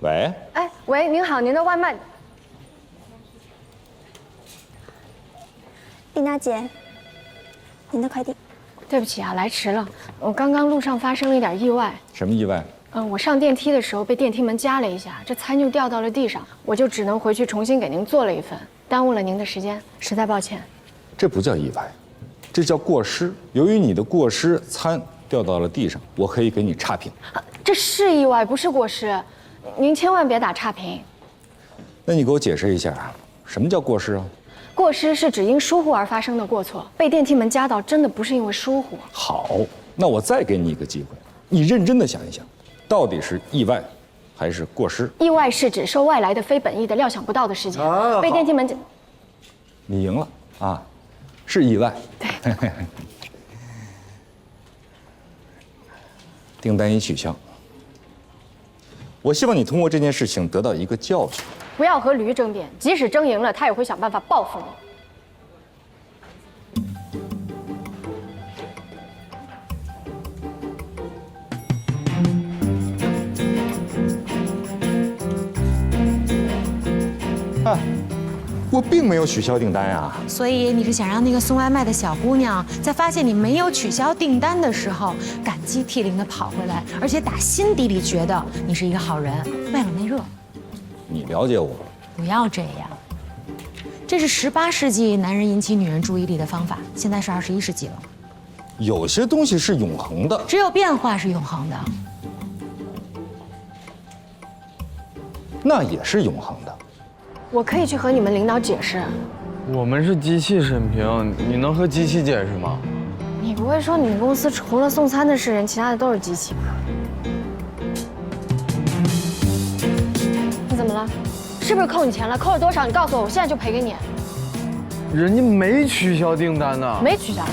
喂，哎，喂，您好，您的外卖。丽娜姐，您的快递。对不起啊，来迟了。我刚刚路上发生了一点意外。什么意外？我上电梯的时候被电梯门夹了一下，这餐就掉到了地上，我就只能回去重新给您做了一份，耽误了您的时间，实在抱歉。这不叫意外，这叫过失。由于你的过失，餐掉到了地上，我可以给你差评。这是意外，不是过失，您千万别打差评。那你给我解释一下，什么叫过失啊？过失是指因疏忽而发生的过错，被电梯门夹到真的不是因为疏忽。好，那我再给你一个机会，你认真的想一想，到底是意外，还是过失？意外是指受外来的非本意的料想不到的事情，被电梯门夹。你赢了啊，是意外。对。订单已取消。我希望你通过这件事情得到一个教训。不要和驴争辩，即使争赢了，他也会想办法报复你。我并没有取消订单呀。所以你是想让那个送外卖的小姑娘在发现你没有取消订单的时候，感激涕零地跑回来，而且打心底里觉得你是一个好人，为了那热。你了解我。不要这样，这是18世纪男人引起女人注意力的方法，现在是21世纪了。有些东西是永恒的，只有变化是永恒的。那也是永恒的。我可以去和你们领导解释。我们是机器审评，你能和机器解释吗？你不会说你们公司除了送餐的是人，其他的都是机器吧？你怎么了？是不是扣你钱了？扣了多少？你告诉我，我现在就赔给你。人家没取消订单呢。没取消。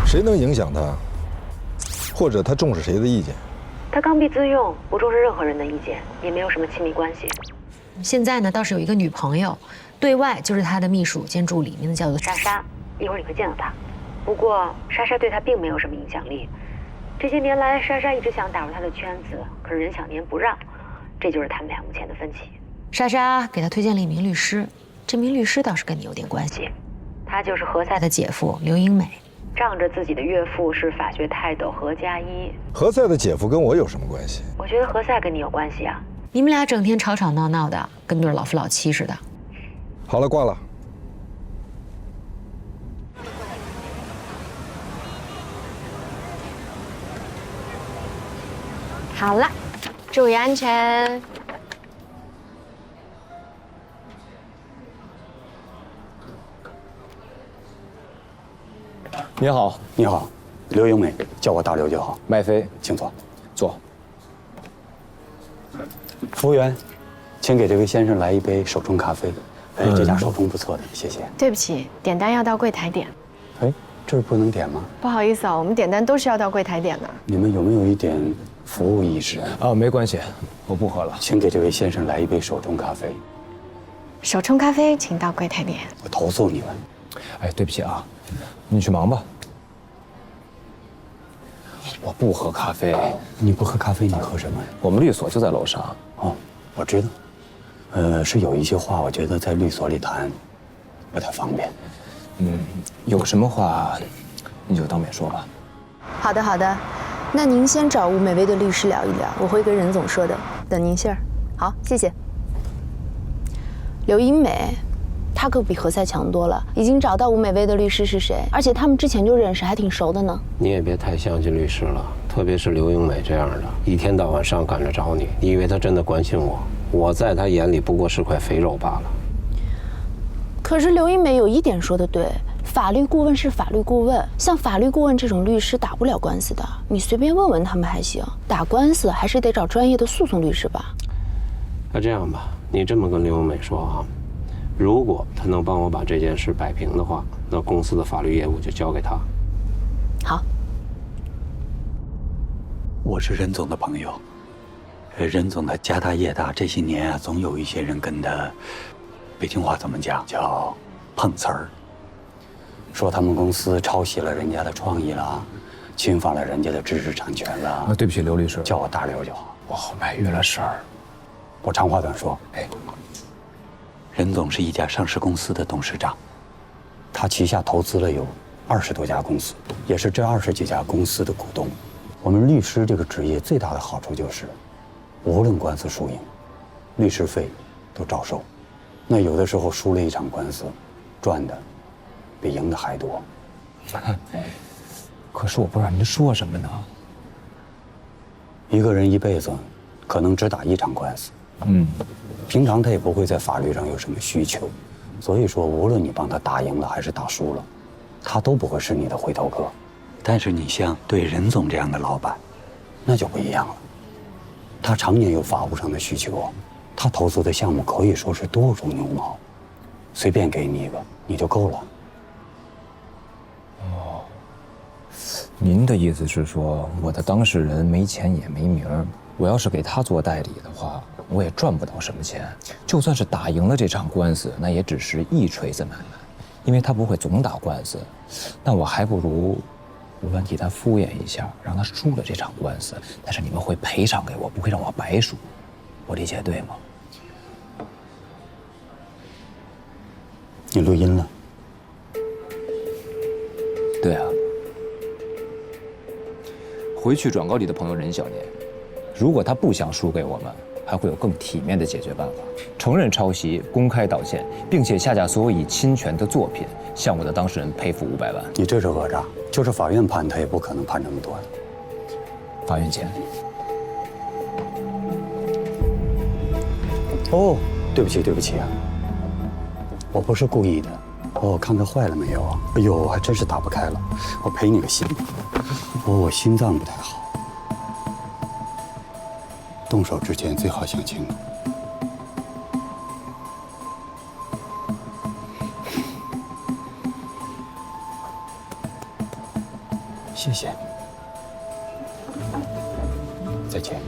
谁能影响他？或者他重视谁的意见？他刚愎自用，不重视任何人的意见，也没有什么亲密关系。现在呢，倒是有一个女朋友，对外就是他的秘书兼助理，名字叫做莎莎，一会儿你会见到她。不过莎莎对他并没有什么影响力。这些年来，莎莎一直想打入他的圈子，可是人小年不让，这就是他们俩目前的分歧。莎莎给他推荐了一名律师，这名律师倒是跟你有点关系，他就是何塞的姐夫刘英美。仗着自己的岳父是法学泰斗何家一。何塞的姐夫跟我有什么关系？我觉得何塞跟你有关系啊。你们俩整天吵吵闹闹的，跟对老夫老妻似的。好了，挂了。好了，注意安全。你好，你好，刘英美，叫我大刘就好。麦飞，请坐。坐。服务员，请给这位先生来一杯手冲咖啡。哎，这家手冲不错的，谢谢。对不起，点单要到柜台点。哎，这儿不能点吗？不好意思啊，我们点单都是要到柜台点的。你们有没有一点服务意识？没关系，我不喝了。请给这位先生来一杯手冲咖啡。手冲咖啡，请到柜台点。我投诉你们。哎，对不起啊，你去忙吧。我不喝咖啡。你不喝咖啡，你喝什么呀？我们律所就在楼上。哦，我知道。是有一些话，我觉得在律所里谈不太方便。有什么话你就当面说吧。好的，好的。那您先找吴美薇的律师聊一聊，我会跟任总说的。等您信儿。好，谢谢。刘英美，她可比何塞强多了，已经找到吴美薇的律师是谁，而且他们之前就认识，还挺熟的呢。你也别太相信律师了，特别是刘英美这样的，一天到晚上赶着找你，你以为她真的关心我？我在她眼里不过是块肥肉罢了。可是刘英美有一点说的对，法律顾问是法律顾问，像法律顾问这种律师打不了官司的，你随便问问他们还行，打官司还是得找专业的诉讼律师吧。那这样吧，你这么跟刘英美说啊，如果她能帮我把这件事摆平的话，那公司的法律业务就交给她。好。我是任总的朋友，任总他家大业大，这些年啊，总有一些人跟他，北京话怎么讲，叫碰瓷儿。说他们公司抄袭了人家的创意了，侵犯了人家的知识产权了。对不起，刘律师，叫我大刘就好。我后面遇了事儿。我长话短说，任总是一家上市公司的董事长，他旗下投资了有20多家公司，也是这20几家公司的股东。我们律师这个职业最大的好处就是，无论官司输赢，律师费都照收。那有的时候输了一场官司，赚的比赢的还多。可是我不知道您说什么呢？一个人一辈子可能只打1场官司，平常他也不会在法律上有什么需求，所以说无论你帮他打赢了还是打输了，他都不会是你的回头客。但是你像对任总这样的老板，那就不一样了。他常年有法务上的需求，他投资的项目可以说是多如牛毛，随便给你一个你就够了。您的意思是说，我的当事人没钱也没名儿，我要是给他做代理的话，我也赚不到什么钱。就算是打赢了这场官司，那也只是一锤子买卖，因为他不会总打官司。那我还不如无论替他敷衍一下，让他输了这场官司，但是你们会赔偿给我，不会让我白输。我理解对吗？你录音了？对啊。回去转告你的朋友任小年，如果他不想输给我们，还会有更体面的解决办法。承认抄袭，公开道歉，并且下架所有已侵权的作品，向我的当事人赔付500万。你这是讹诈，就是法院判他也不可能判这么多的。法院见。哦，对不起，对不起啊，我不是故意的。哦，看看坏了没有啊？哎呦，还真是打不开了。我赔你个心。我心脏不太好，动手之前最好想清楚。谢谢，再见。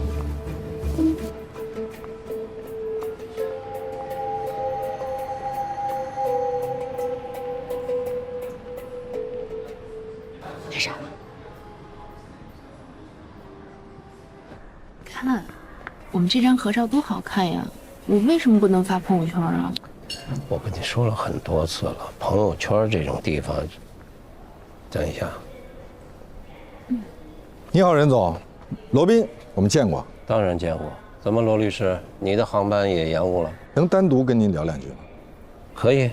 干啥呢？看，我们这张合照多好看呀！我为什么不能发朋友圈啊？我跟你说了很多次了，朋友圈这种地方，等一下。你好，任总，罗宾，我们见过。当然见过。怎么，罗律师，你的航班也延误了？能单独跟您聊2句吗？可以，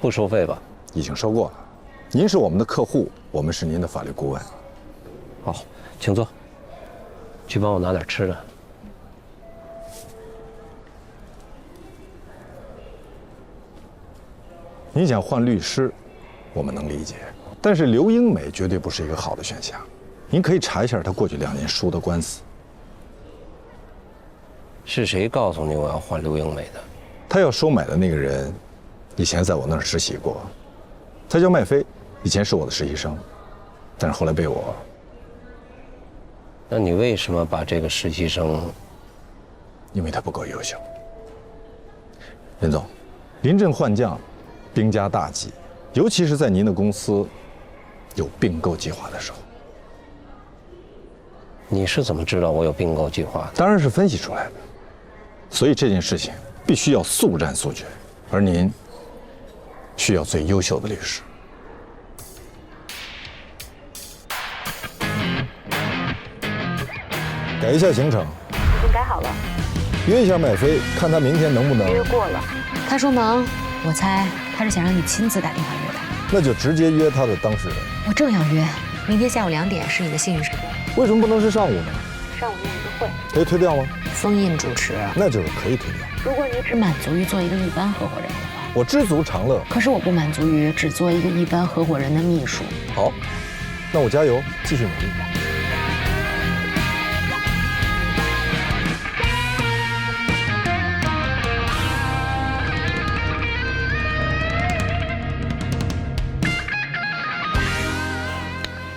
不收费吧？已经说过了。您是我们的客户，我们是您的法律顾问。好，请坐。去帮我拿点吃的。您想换律师，我们能理解，但是刘英美绝对不是一个好的选项。您可以查一下她过去2年输的官司。是谁告诉你我要换刘英美的？她要收买的那个人，以前在我那儿实习过，他叫麦飞，以前是我的实习生，但是后来被我。那你为什么把这个实习生？因为他不够优秀。任总，临阵换将，兵家大忌，尤其是在您的公司有并购计划的时候。你是怎么知道我有并购计划的？当然是分析出来的。所以这件事情必须要速战速决，而您需要最优秀的律师。改一下行程，已经改好了，约一下麦飞，看他明天能不能。约过了。他说忙，我猜他是想让你亲自打电话约他。那就直接约他的当事人。我正要约，明天下午2点是你的幸运时间。为什么不能是上午呢？上午有一个会，可以推掉吗？封印主持，那就是可以推掉。如果你只满足于做一个一般合伙人的话，我知足常乐。可是我不满足于只做一个一般合伙人的秘书。好，那我加油，继续努力。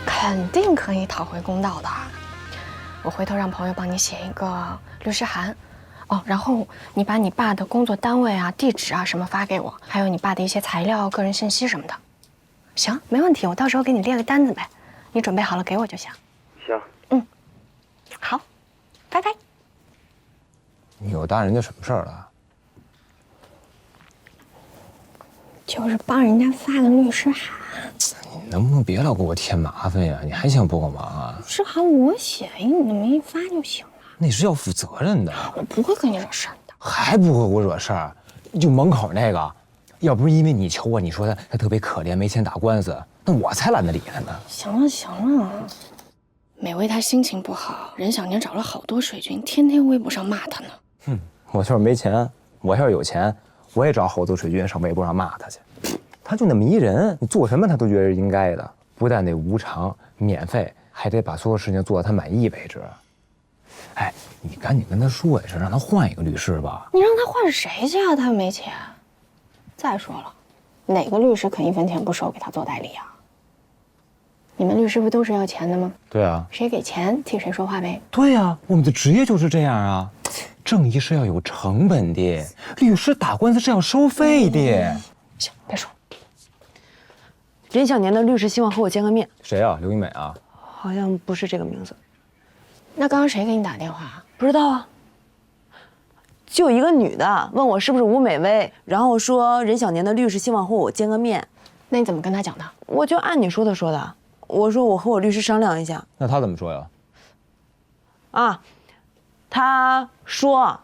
肯定可以讨回公道的。我回头让朋友帮你写一个律师函，哦，然后你把你爸的工作单位啊、地址啊什么发给我，还有你爸的一些材料、个人信息什么的。行，没问题，我到时候给你列个单子呗。你准备好了给我就行。行。嗯，好，拜拜。你有搭人家什么事儿了？就是帮人家发的律师函。你能不能别老给我添麻烦呀？你还想帮我忙啊？律师函我写，你那么一发就行了。那是要负责任的。我不会跟你惹事儿的。还不会给我惹事儿？就门口那个，要不是因为你求我，你说他特别可怜，没钱打官司，那我才懒得理他呢。行了行了，美薇她心情不好，任小年找了好多水军，天天微博上骂她呢。哼，我就是没钱，我要是有钱，我也找好多水军上微博上骂他去。他就那么一人，你做什么他都觉得是应该的，不但得无偿免费，还得把所有事情做到他满意为止。哎，你赶紧跟他说一声，让他换一个律师吧。你让他换谁去啊？他又没钱。再说了，哪个律师肯1分钱不收给他做代理啊？你们律师不都是要钱的吗？对啊，谁给钱替谁说话呗。对呀，我们的职业就是这样啊。正义是要有成本的，律师打官司是要收费的。行，别说。任小年的律师希望和我见个面。谁啊？刘英美啊？好像不是这个名字。那刚刚谁给你打电话？不知道啊。就一个女的问我是不是吴美薇，然后说任小年的律师希望和我见个面。那你怎么跟他讲的？我就按你说的说的。我说我和我律师商量一下。那他怎么说呀？啊，他说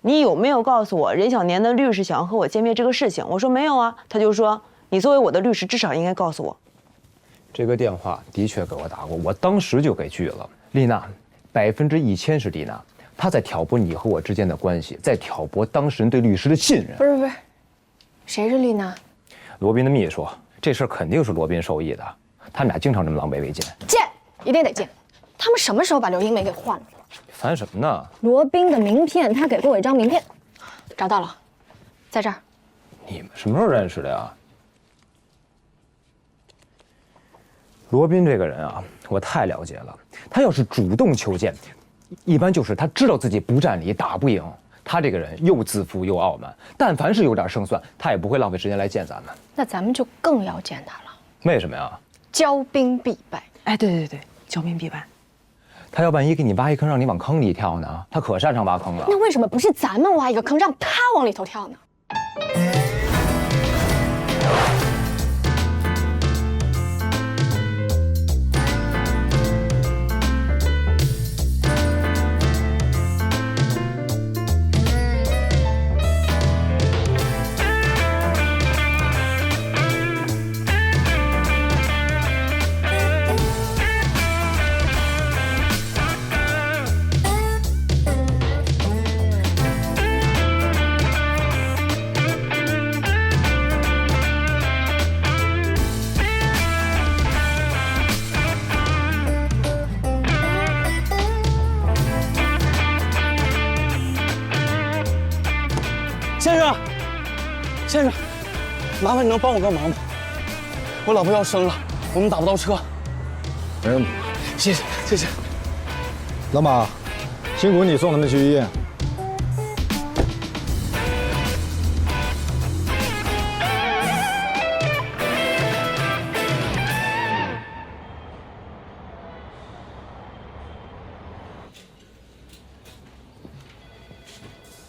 你有没有告诉我任小年的律师想要和我见面这个事情？我说没有啊。他就说你作为我的律师，至少应该告诉我。这个电话的确给我打过，我当时就给拒了。丽娜，1000%是丽娜，她在挑拨你和我之间的关系，在挑拨当事人对律师的信任。不是，谁是丽娜？罗宾的秘书，这事儿肯定是罗宾授意的，他们俩经常这么狼狈为奸。见，一定得见。他们什么时候把刘英梅给换了？烦什么呢？罗宾的名片，他给过我一张名片，找到了，在这儿。你们什么时候认识的呀？罗宾这个人啊，我太了解了。他要是主动求见，一般就是他知道自己不占理，打不赢。他这个人又自负又傲慢，但凡是有点胜算，他也不会浪费时间来见咱们。那咱们就更要见他了。为什么呀？骄兵必败。哎，对，骄兵必败。他要万一给你挖一坑，让你往坑里跳呢？他可擅长挖坑了。那为什么不是咱们挖一个坑，让他往里头跳呢？先生，麻烦你能帮我个忙吗？我老婆要生了，我们打不到车。没问题，谢谢。老马，辛苦你送他们去医院。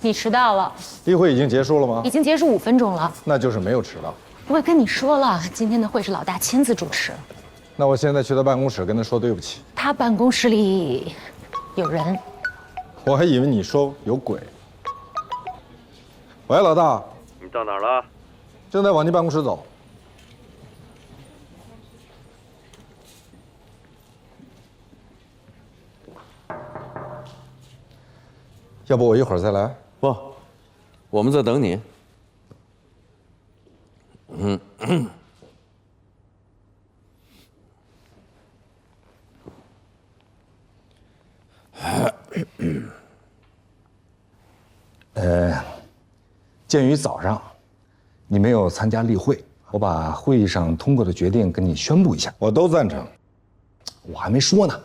你迟到了。例会已经结束了吗？已经结束5分钟了。那就是没有迟到。我跟你说了，今天的会是老大亲自主持。那我现在去他办公室跟他说对不起。他办公室里有人。我还以为你说有鬼。喂，老大，你到哪儿了？正在往你办公室走。要不我一会儿再来？不，我们在等你。鉴于早上你没有参加例会，我把会议上通过的决定跟你宣布一下。我都赞成。我还没说呢。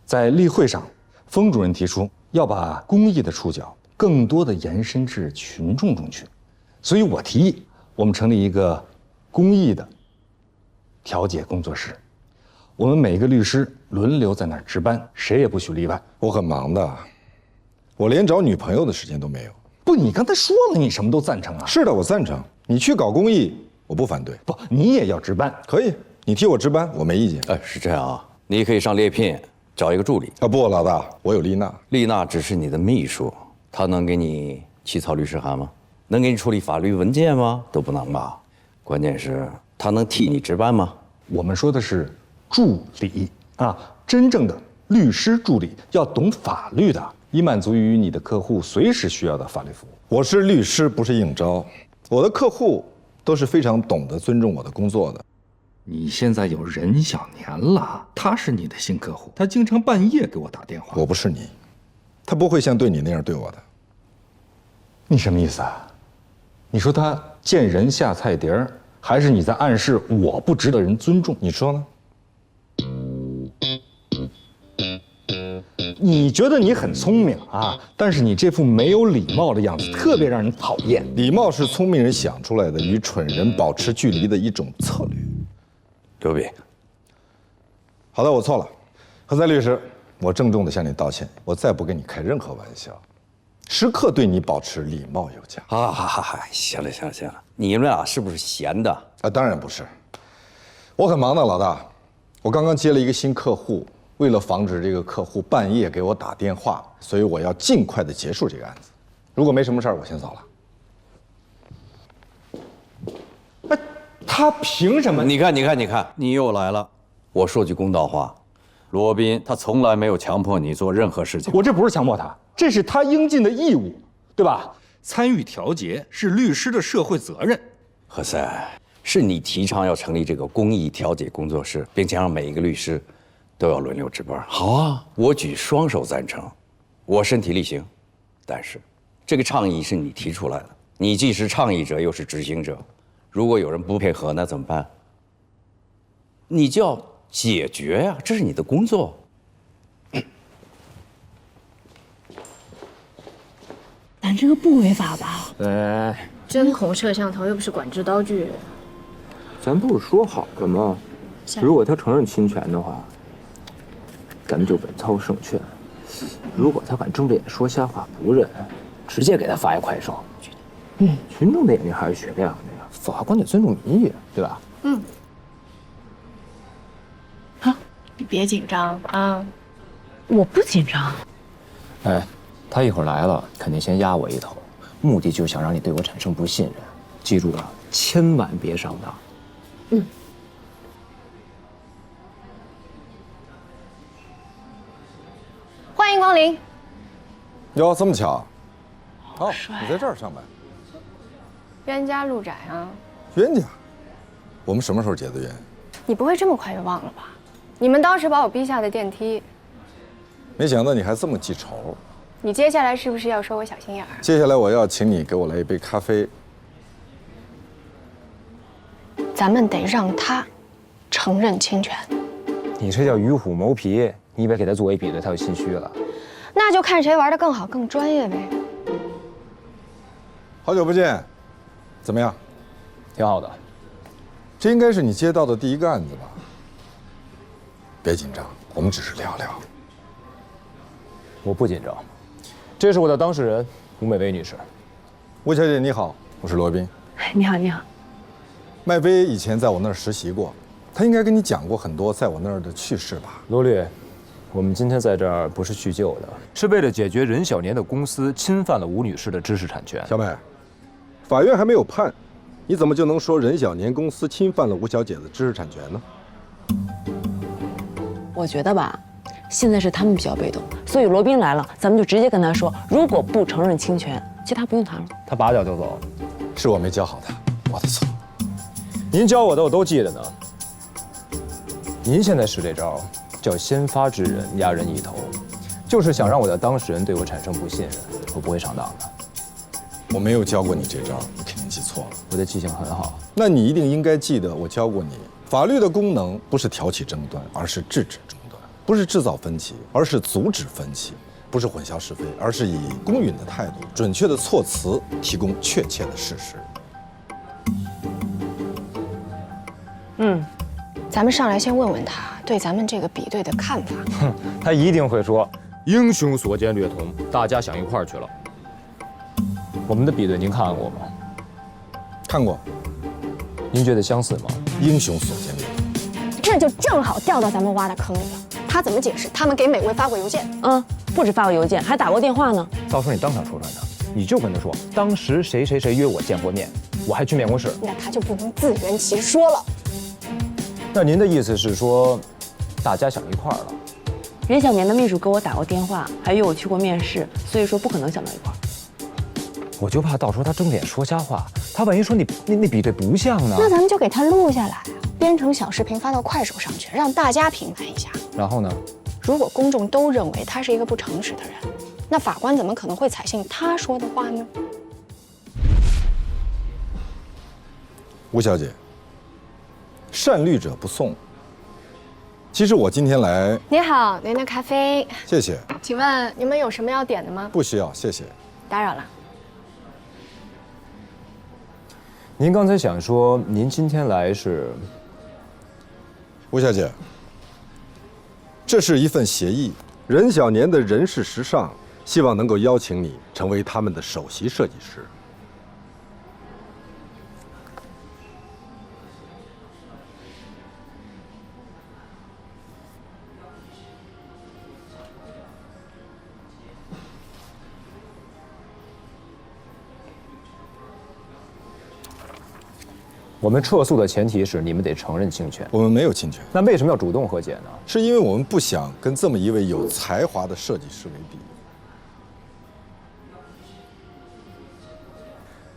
在例会上，封主任提出要把公益的触角更多的延伸至群众中去，所以我提议我们成立一个公益的调解工作室，我们每个律师轮流在那儿值班，谁也不许例外。我很忙的，我连找女朋友的时间都没有。不，你刚才说了，你什么都赞成啊？是的，我赞成。你去搞公益，我不反对。不，你也要值班。可以，你替我值班，我没意见。哎，是这样啊，你可以上猎聘找一个助理。啊不，老大，我有丽娜。丽娜只是你的秘书，她能给你起草律师函吗？能给你处理法律文件吗？都不能吧。关键是她能替你值班吗？我们说的是助理啊，真正的律师助理要懂法律的，以满足于你的客户随时需要的法律服务。我是律师，不是应招。我的客户都是非常懂得尊重我的工作的。你现在有任小年了，他是你的新客户，他经常半夜给我打电话。我不是你，他不会像对你那样对我的。你什么意思啊？你说他见人下菜碟儿，还是你在暗示我不值得人尊重？你说呢？你觉得你很聪明啊，但是你这副没有礼貌的样子特别让人讨厌。礼貌是聪明人想出来的，与蠢人保持距离的一种策略。刘斌，好的，我错了。何塞律师，我郑重地向你道歉，我再不跟你开任何玩笑，时刻对你保持礼貌有加。行了，你们俩是不是闲的？啊，当然不是，我很忙的，老大。我刚刚接了一个新客户，为了防止这个客户半夜给我打电话，所以我要尽快的结束这个案子。如果没什么事儿，我先走了。他凭什么？你看，你又来了。我说句公道话，罗宾他从来没有强迫你做任何事情。我这不是强迫他，这是他应尽的义务，对吧？参与调解是律师的社会责任。何塞，是你提倡要成立这个公益调解工作室，并且让每一个律师都要轮流值班。好啊，我举双手赞成，我身体力行。但是，这个倡议是你提出来的，你既是倡议者，又是执行者。如果有人不配合，那怎么办？你就要解决呀，这是你的工作。咱这个不违法吧？针孔摄像头又不是管制刀具。咱不是说好了吗？如果他承认侵权的话，咱们就稳操胜券；如果他敢睁着眼说瞎话不认，直接给他发一快手。群众的眼睛还是雪亮的呀，法官得尊重民意，对吧？好，你别紧张啊。我不紧张。哎，他一会儿来了，肯定先压我一头，目的就是想让你对我产生不信任。记住了，千万别上当。欢迎光临。哟，这么巧？哦，你在这儿上班？冤家路窄啊。冤家？我们什么时候结的冤？你不会这么快就忘了吧？你们当时把我逼下的电梯。没想到你还这么记仇。你接下来是不是要说我小心眼儿？接下来我要请你给我来一杯咖啡。咱们得让他承认侵权。你这叫与虎谋皮，你以为给他作为比对，他就心虚了？那就看谁玩得更好、更专业呗。好久不见，怎么样？挺好的。这应该是你接到的第一个案子吧？别紧张，我们只是聊聊。我不紧张。这是我的当事人吴美薇女士。吴小姐你好，我是罗宾。你好，你好。麦薇以前在我那儿实习过，她应该跟你讲过很多在我那儿的趣事吧？罗律，我们今天在这儿不是叙旧的，是为了解决任小年的公司侵犯了吴女士的知识产权。小美，法院还没有判，你怎么就能说任小年公司侵犯了吴小姐的知识产权呢？我觉得吧，现在是他们比较被动，所以罗宾来了，咱们就直接跟他说，如果不承认侵权，其他不用谈了。他拔脚就走，是我没教好他，我的错。您教我的我都记着呢。您现在使这招叫先发制人，压人一头，就是想让我的当事人对我产生不信任。我不会上当的。我没有教过你这招，你肯定记错了。我的记性很好。那你一定应该记得我教过你，法律的功能不是挑起争端，而是制止争端；不是制造分歧，而是阻止分歧；不是混淆是非，而是以公允的态度、准确的措辞提供确切的事实。咱们上来先问问他对咱们这个比对的看法。哼，他一定会说英雄所见略同，大家想一块儿去了。我们的比对您看过吗？看过。您觉得相似吗？英雄所见略同。这就正好掉到咱们挖的坑里了。他怎么解释？他们给美薇发过邮件。不止发过邮件，还打过电话呢。到时候你当场戳穿他，你就跟他说，当时谁谁谁约我见过面，我还去面过试。那他就不能自圆其说了。那您的意思是说，大家想一块儿了？任小年的秘书给我打过电话，还约我去过面试，所以说不可能想到一块儿。我就怕到时候他睁着眼说瞎话，他万一说那比对不像呢？那咱们就给他录下来，编成小视频发到快手上去，让大家评判一下。然后呢？如果公众都认为他是一个不诚实的人，那法官怎么可能会采信他说的话呢？吴小姐，善虑者不送。其实我今天来，你好，您的咖啡。谢谢。请问你们有什么要点的吗？不需要，谢谢。打扰了。您刚才想说，您今天来是？吴小姐，这是一份协议，任小年的人事时尚希望能够邀请你成为他们的首席设计师。我们撤诉的前提是你们得承认侵权。我们没有侵权。那为什么要主动和解呢？是因为我们不想跟这么一位有才华的设计师为敌。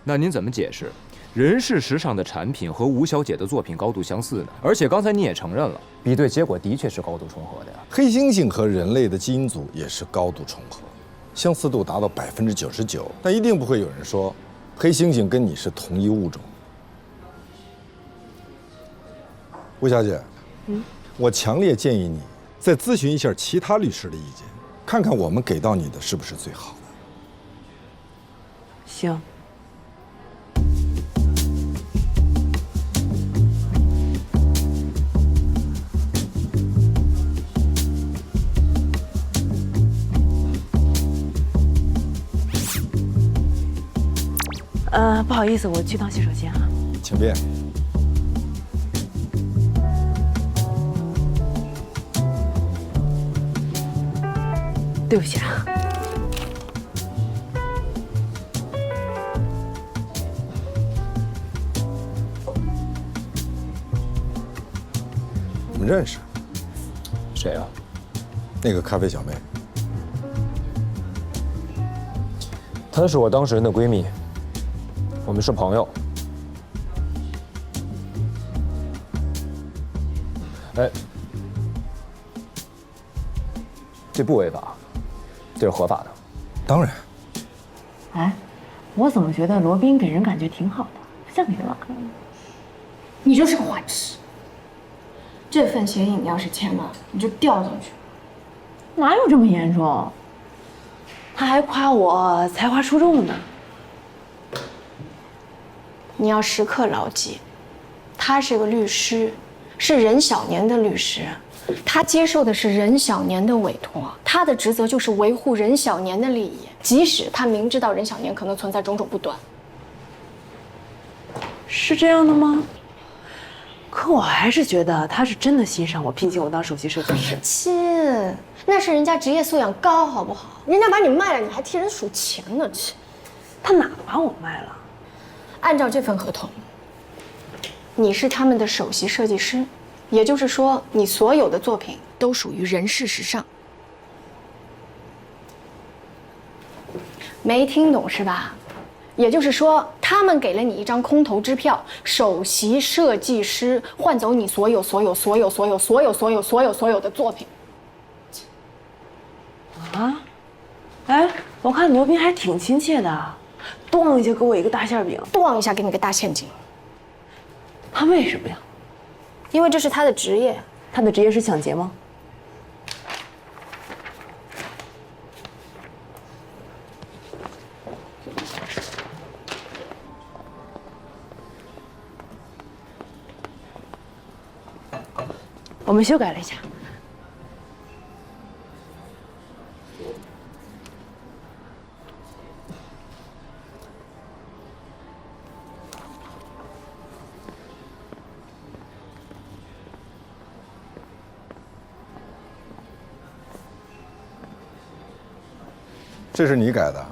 那您怎么解释？人事时尚的产品和吴小姐的作品高度相似呢？而且刚才你也承认了，比对结果的确是高度重合的呀。黑猩猩和人类的基因组也是高度重合，相似度达到99%，但一定不会有人说黑猩猩跟你是同一物种。吴小姐，我强烈建议你再咨询一下其他律师的意见，看看我们给到你的是不是最好的。行。不好意思，我去趟洗手间啊。请便。对不起啊。我们认识。谁啊？那个咖啡小妹。她是我当事人的闺蜜，我们是朋友。哎，这不违法，这是合法的。当然。哎，我怎么觉得罗宾给人感觉挺好的，不像给人玩。你就是个坏痴。这份协议你要是签了，你就掉进去。哪有这么严重？他还夸我才华出众呢。你要时刻牢记，他是个律师，是任小年的律师，他接受的是任小年的委托，他的职责就是维护任小年的利益，即使他明知道任小年可能存在种种不端。是这样的吗？可我还是觉得他是真的欣赏我，聘请我当首席设计师。亲，那是人家职业素养高，好不好？人家把你卖了，你还替人数钱呢，亲。他哪把我卖了？按照这份合同，你是他们的首席设计师，也就是说，你所有的作品都属于人事时尚。没听懂是吧？也就是说，他们给了你一张空头支票，首席设计师换走你所有的作品。啊？哎，我看罗宾还挺亲切的，咣一下给我一个大馅饼，咣一下给你个大陷阱。他为什么呀？因为这是他的职业。他的职业是抢劫吗？我们修改了一下。这是你改的？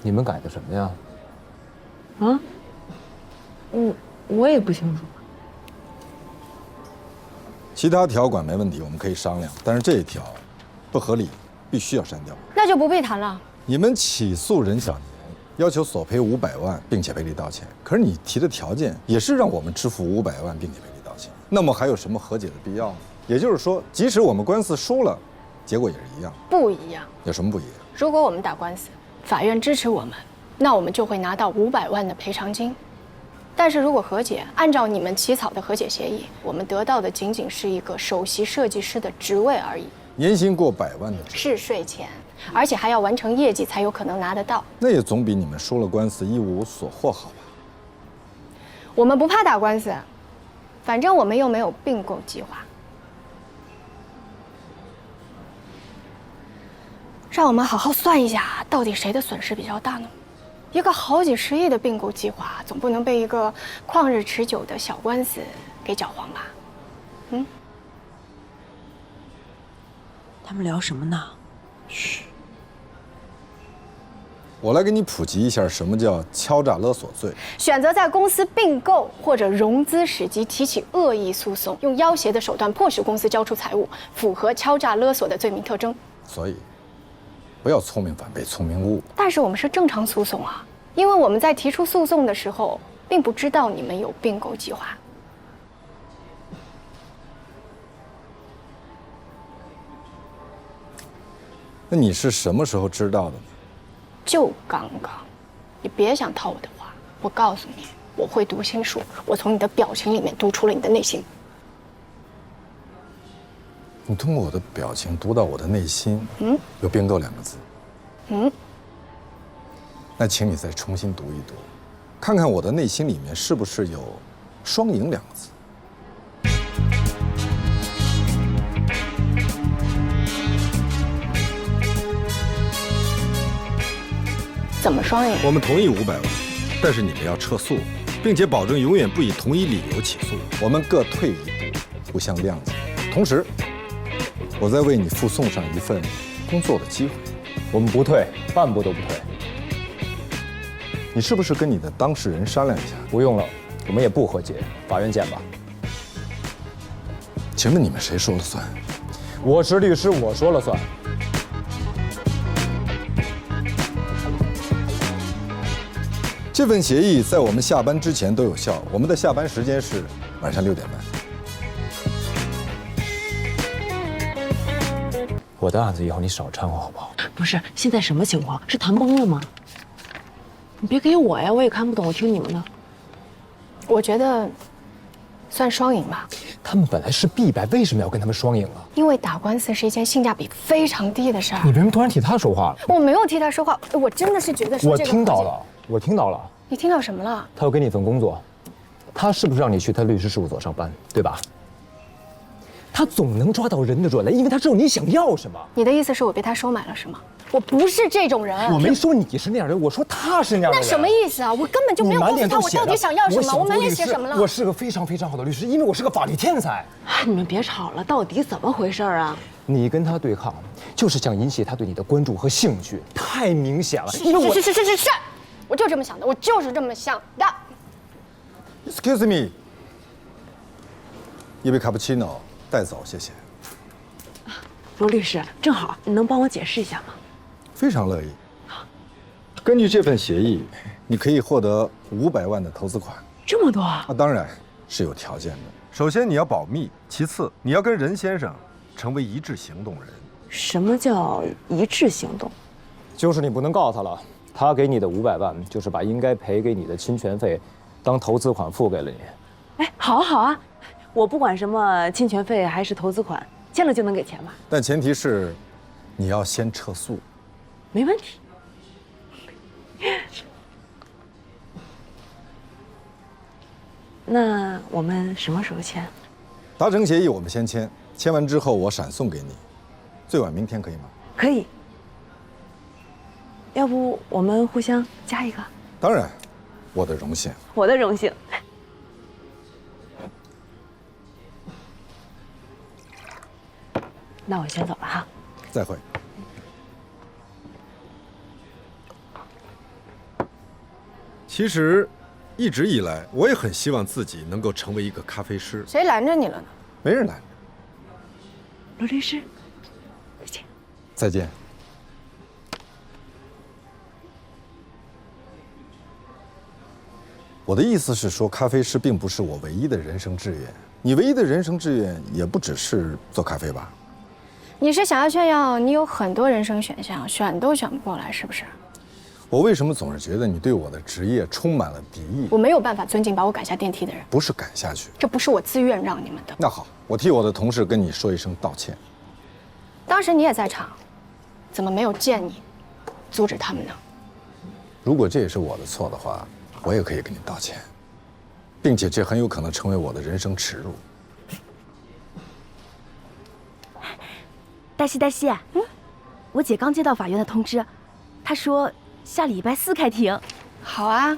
你们改的什么呀？啊？我也不清楚。其他条款没问题，我们可以商量，但是这一条不合理，必须要删掉。那就不必谈了。你们起诉任小年，要求索赔500万，并且赔礼道歉。可是你提的条件也是让我们支付500万，并且赔礼道歉。那么还有什么和解的必要呢？也就是说，即使我们官司输了，结果也是一样。不一样。有什么不一样？如果我们打官司，法院支持我们，那我们就会拿到500万的赔偿金。但是如果和解，按照你们起草的和解协议，我们得到的仅仅是一个首席设计师的职位而已。年薪过100万的职位是税前，而且还要完成业绩才有可能拿得到。那也总比你们输了官司一无所获好吧？我们不怕打官司，反正我们又没有并购计划。让我们好好算一下，到底谁的损失比较大呢？一个好几十亿的并购计划，总不能被一个旷日持久的小官司给搅黄吧？他们聊什么呢？嘘。我来给你普及一下什么叫敲诈勒索罪。选择在公司并购或者融资时机提起恶意诉讼，用要挟的手段迫使公司交出财物，符合敲诈勒索的罪名特征。所以，不要聪明反被聪明误。但是我们是正常诉讼啊，因为我们在提出诉讼的时候，并不知道你们有并购计划。那你是什么时候知道的呢？就刚刚，你别想套我的话。我告诉你，我会读心术，我从你的表情里面读出了你的内心。你通过我的表情读到我的内心，有并购2个字。那请你再重新读一读，看看我的内心里面是不是有双赢2个字。怎么双赢？我们同意500万，但是你们要撤诉，并且保证永远不以同一理由起诉。我们各退一步，互相谅解。同时，我再为你附送上一份工作的机会。我们不退，半步都不退。你是不是跟你的当事人商量一下？不用了，我们也不和解，法院见吧。请问你们谁说了算？我是律师，我说了算。这份协议在我们下班之前都有效。我们的下班时间是晚上6点半。我的案子以后你少掺和好不好？不是，现在什么情况？是谈崩了吗？你别给我呀，我也看不懂，我听你们的。我觉得算双赢吧。他们本来是必败，为什么要跟他们双赢啊？因为打官司是一件性价比非常低的事儿。你为什么突然替他说话了？我没有替他说话，我真的是觉得是我这个。听到了，我听到了。你听到什么了？他要给你一份工作，他是不是让你去他律师事务所上班，对吧？他总能抓到人的软肋，因为他知道你想要什么。你的意思是我被他收买了是吗？我不是这种人。我没说你是那样人，我说他是那样的人。那什么意思啊？我根本就没有告诉他我到底想要什么。我满脸写什么了？我是个非常非常好的律师，因为我是个法律天才。你们别吵了，到底怎么回事啊？你跟他对抗，就是想引起他对你的关注和兴趣，太明显了。因为我是，我就这么想的，我就是这么想的。Excuse me， 一杯卡布奇诺带走，谢谢。罗律师，正好，你能帮我解释一下吗？非常乐意。根据这份协议，你可以获得500万的投资款。这么多啊？当然是有条件的。首先你要保密，其次你要跟任先生成为一致行动人。什么叫一致行动？就是你不能告他了，他给你的500万就是把应该赔给你的侵权费当投资款付给了你。哎，好啊好啊，我不管什么侵权费还是投资款，签了就能给钱吧？但前提是你要先撤诉。没问题。那我们什么时候签？达成协议我们先签，签完之后我闪送给你，最晚明天可以吗？可以。要不我们互相加一个？当然，我的荣幸。我的荣幸。那我先走了哈。再会。其实，一直以来我也很希望自己能够成为一个咖啡师。谁拦着你了呢？没人拦着。罗律师，再见。再见。我的意思是说，咖啡师并不是我唯一的人生志愿。你唯一的人生志愿也不只是做咖啡吧？你是想要炫耀你有很多人生选项，选都选不过来，是不是？我为什么总是觉得你对我的职业充满了敌意？我没有办法尊敬把我赶下电梯的人。不是赶下去，这不是我自愿让你们的。那好，我替我的同事跟你说一声道歉。当时你也在场，怎么没有见你阻止他们呢？如果这也是我的错的话，我也可以跟你道歉，并且这很有可能成为我的人生耻辱。黛西，我姐刚接到法院的通知，她说下礼拜4开庭。好啊，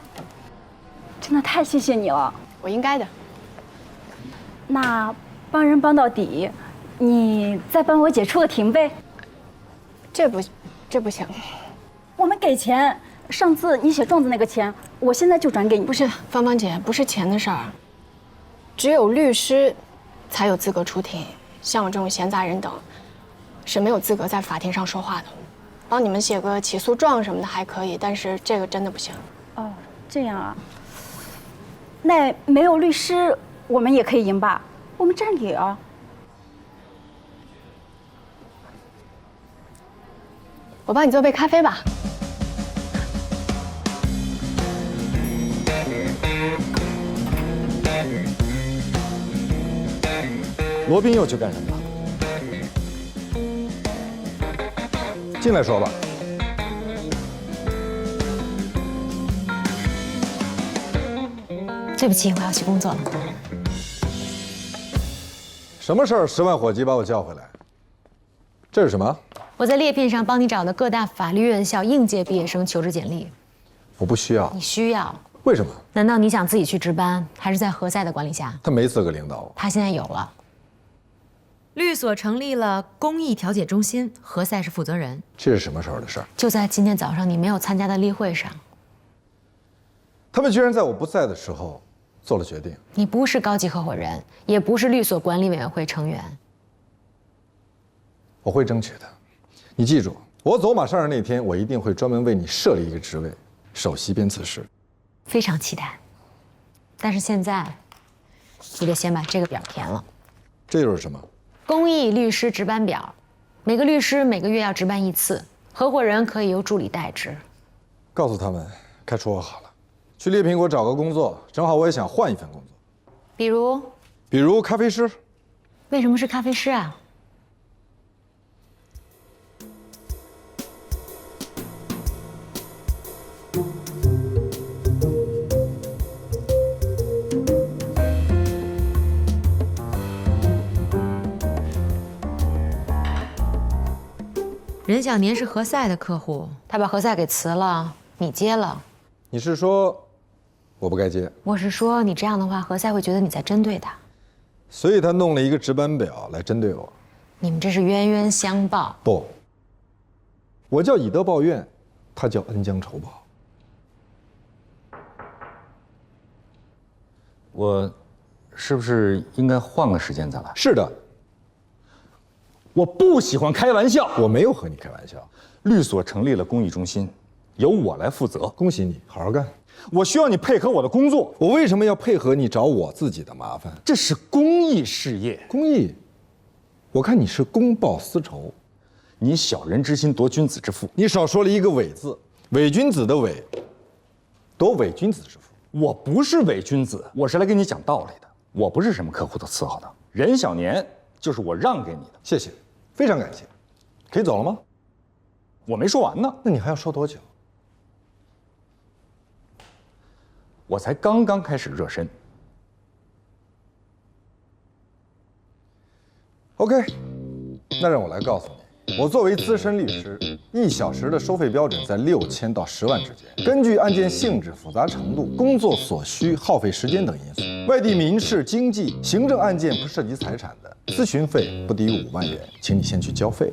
真的太谢谢你了，我应该的。那帮人帮到底，你再帮我姐出个庭呗。这不行，我们给钱。上次你写状子那个钱，我现在就转给你。不是，芳芳姐，不是钱的事儿。只有律师才有资格出庭，像我这种闲杂人等，是没有资格在法庭上说话的。帮你们写个起诉状什么的还可以，但是这个真的不行。哦，这样啊。那没有律师，我们也可以赢吧？我们占理啊。我帮你做杯咖啡吧。罗宾又去干什么了？进来说吧。对不起，我要去工作了。什么事儿？10万火急把我叫回来。这是什么？我在猎聘上帮你找的各大法律院校应届毕业生求职简历。我不需要。你需要。为什么？难道你想自己去值班，还是在何塞的管理下？他没资格领导我。他现在有了。律所成立了公益调解中心，何塞是负责人。这是什么时候的事儿？就在今天早上你没有参加的例会上。他们居然在我不在的时候做了决定。你不是高级合伙人，也不是律所管理委员会成员。我会争取的。你记住，我走马上任那天，我一定会专门为你设立一个职位，首席编词师。非常期待。但是现在，你得先把这个表填了。这又是什么？公益律师值班表，每个律师每个月要值班1次，合伙人可以由助理代值。告诉他们，开除我好了，去猎苹果找个工作，正好我也想换一份工作。比如咖啡师。为什么是咖啡师啊？任小年是何塞的客户，他把何塞给辞了，你接了。你是说我不该接？我是说你这样的话，何塞会觉得你在针对他，所以他弄了一个值班表来针对我。你们这是冤冤相报。不，我叫以德报怨，他叫恩将仇报。我是不是应该换个时间再来？是的。我不喜欢开玩笑。我没有和你开玩笑。律所成立了公益中心，由我来负责。恭喜你，好好干。我需要你配合我的工作。我为什么要配合你找我自己的麻烦？这是公益事业。公益？我看你是公报私仇。你小人之心夺君子之腹。你少说了一个伪字，伪君子的伪，夺伪君子之腹。我不是伪君子，我是来跟你讲道理的。我不是什么客户都伺候的。任小年就是我让给你的。谢谢，非常感谢。可以走了吗？我没说完呢。那你还要说多久？我才刚刚开始热身。OK， 那让我来告诉你，我作为资深律师，1小时的收费标准在6000到10万之间。根据案件性质、复杂程度、工作所需、耗费时间等因素，外地民事、经济、行政案件不涉及财产的，咨询费不低于5万元，请你先去交费。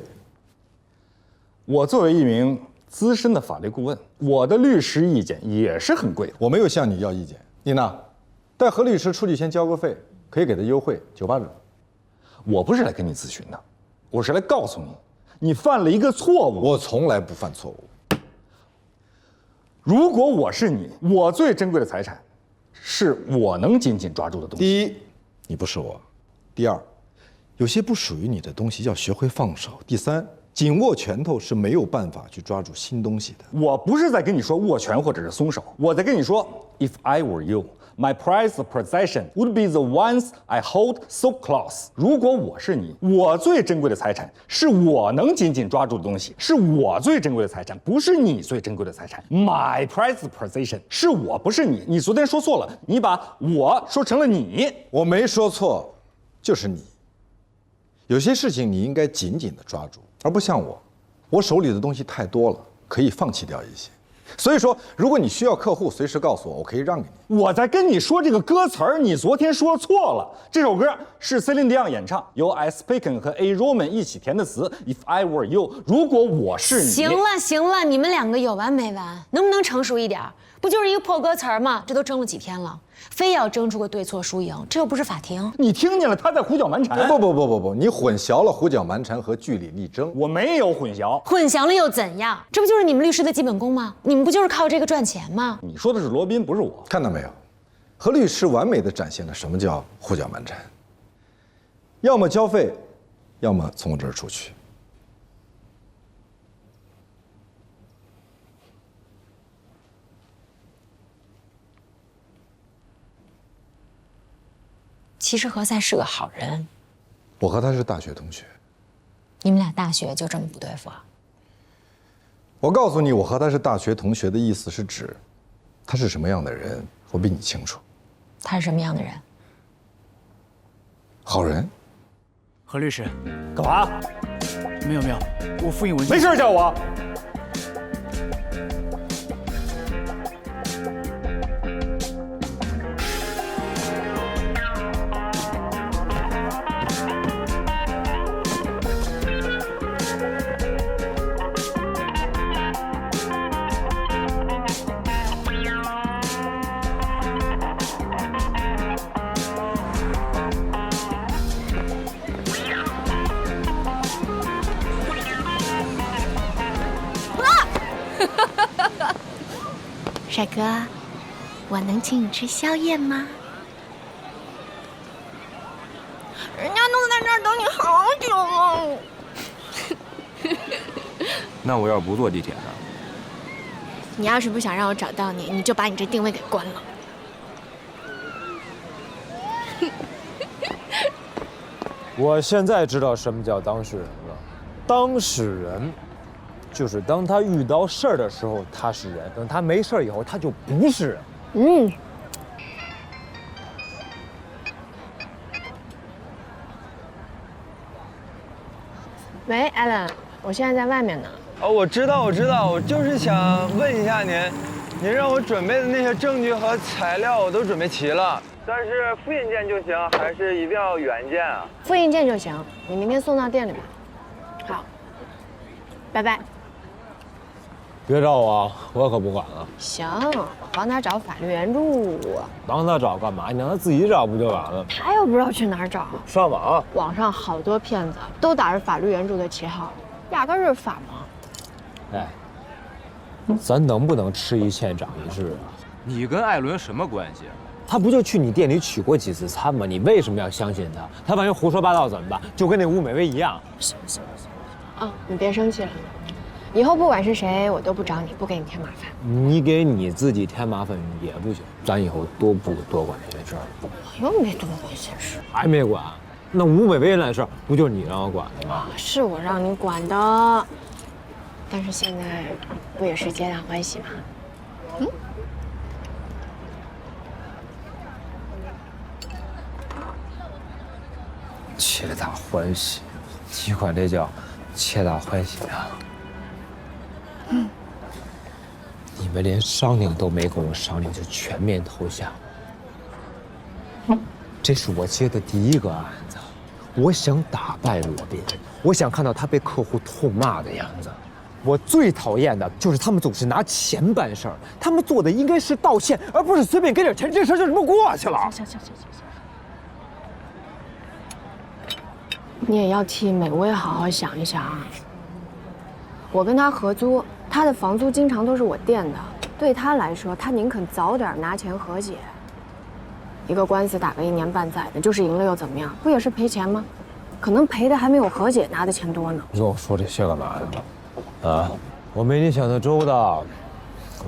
我作为一名资深的法律顾问，我的律师意见也是很贵的。我没有向你要意见，你呢？带何律师出去先交个费，可以给他优惠98折。我不是来跟你咨询的，我是来告诉你，你犯了一个错误。我从来不犯错误。如果我是你，我最珍贵的财产，是我能紧紧抓住的东西。第一，你不是我；第二，有些不属于你的东西要学会放手；第三，紧握拳头是没有办法去抓住新东西的。我不是在跟你说握拳或者是松手，我在跟你说 ，If I were you。My prized possession would be the ones I hold so close。如果我是你，我最珍贵的财产是我能紧紧抓住的东西，是我最珍贵的财产，不是你最珍贵的财产。My prized possession 是我，不是你。你昨天说错了，你把我说成了你。我没说错，就是你。有些事情你应该紧紧地抓住，而不像我手里的东西太多了，可以放弃掉一些。所以说，如果你需要客户，随时告诉我，我可以让给你。我在跟你说这个歌词儿，你昨天说错了。这首歌是 Celine Dion 演唱，由 S. Bacon 和 A. Roman 一起填的词。If I were you， 如果我是你。行了行了，你们两个有完没完？能不能成熟一点？不就是一个破歌词吗？这都争了几天了，非要争出个对错输赢，这又不是法庭。你听见了，他在胡搅蛮缠。不，你混淆了胡搅蛮缠和据理力争。我没有混淆。混淆了又怎样？这不就是你们律师的基本功吗？你们不就是靠这个赚钱吗？你说的是罗宾，不是我。看到没有，何律师完美地展现了什么叫胡搅蛮缠。要么交费，要么从我这儿出去。其实何塞是个好人。我和他是大学同学。你们俩大学就这么不对付啊？我告诉你，我和他是大学同学的意思是指，他是什么样的人，我比你清楚。他是什么样的人？好人。何律师，干嘛？没有，我复印文件。没事叫我。帅哥，我能请你吃宵夜吗？人家都在这儿等你好久了。那我要是不坐地铁呢？你要是不想让我找到你，你就把你这定位给关了。我现在知道什么叫当事人了。当事人，就是当他遇到事儿的时候他是人，等他没事儿以后他就不是人。嗯。喂 ，Alan， 我现在在外面呢。哦，我知道，我就是想问一下您，您让我准备的那些证据和材料我都准备齐了，但是复印件就行，还是一定要原件啊？复印件就行，你明天送到店里吧。好，拜拜。别找我，我可不管了。行，我帮他找法律援助。帮他找干嘛？你让他自己找不就完了？他又不知道去哪儿找。上网，网上好多骗子都打着法律援助的旗号，压根儿是法盲。哎，咱能不能吃一堑长一智啊？你跟艾伦什么关系？他不就去你店里取过几次餐吗？你为什么要相信他？他万一胡说八道怎么办？就跟那吴美薇一样。行，啊，你别生气了。以后不管是谁，我都不找你，不给你添麻烦。你给你自己添麻烦也不行，咱以后多管这些事儿。我又没多管闲事，还没管？那吴美薇那事儿不就是你让我管的吗？是我让你管的，但是现在不也是皆大欢喜吗？嗯。皆大欢喜，你管这叫皆大欢喜啊？你们连商量都没跟我商量就全面投降，这是我接的第一个案子，我想打败罗宾，我想看到他被客户痛骂的样子。我最讨厌的就是他们总是拿钱办事儿，他们做的应该是道歉，而不是随便给点钱，这事儿就这么过去了。行，你也要替美薇好好想一想啊。我跟他合租，他的房租经常都是我垫的，对他来说，他宁肯早点拿钱和解。一个官司打个1年半载的，就是赢了又怎么样？不也是赔钱吗？可能赔的还没有和解拿的钱多呢。你跟我说这些干嘛呀？啊，我没你想的周到，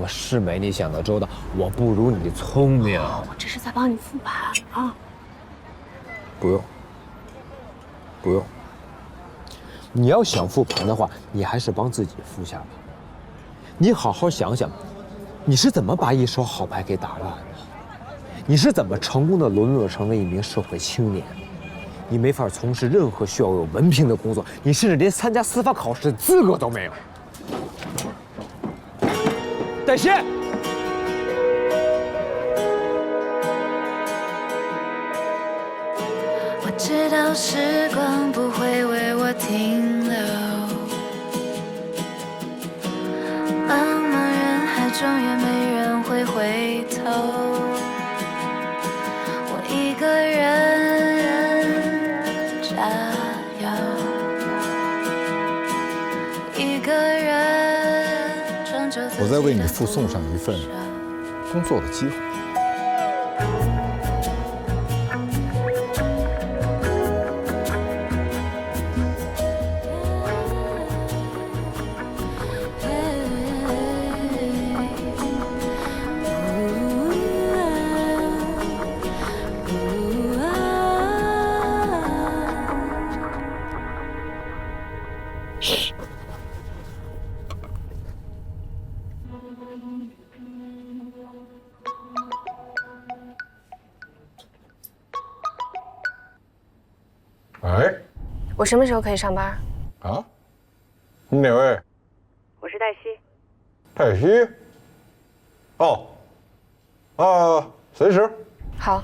我是没你想的周到，我不如你聪明。我这是在帮你复盘啊。不用，不用。你要想复盘的话，你还是帮自己复下吧。你好好想想，你是怎么把一手好牌给打烂的？你是怎么成功的沦落成为一名社会青年？你没法从事任何需要有文凭的工作，你甚至连参加司法考试的资格都没有。戴鑫，我知道时光不会为我停留，茫茫人海中也没人会回头，我一个人加油，一个人装着自己的我在为你附送上一份工作的机会。哎，我什么时候可以上班？啊？你哪位？我是黛西。黛西？哦，随时。好。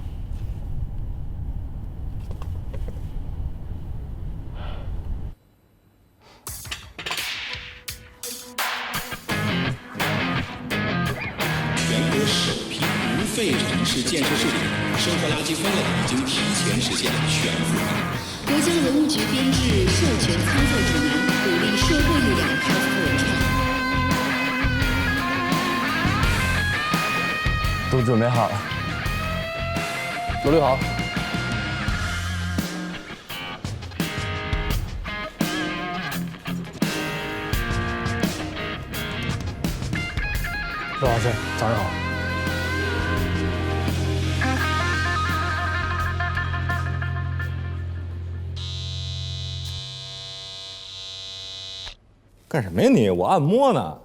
全国首批无废城市建设试点，生活垃圾分类已经提前实现全覆盖。国家文物局编制授权操作指南，鼓励社会力量开发文创。都准备好了，罗律好。周老师，早上好。干什么呀你？我按摩呢。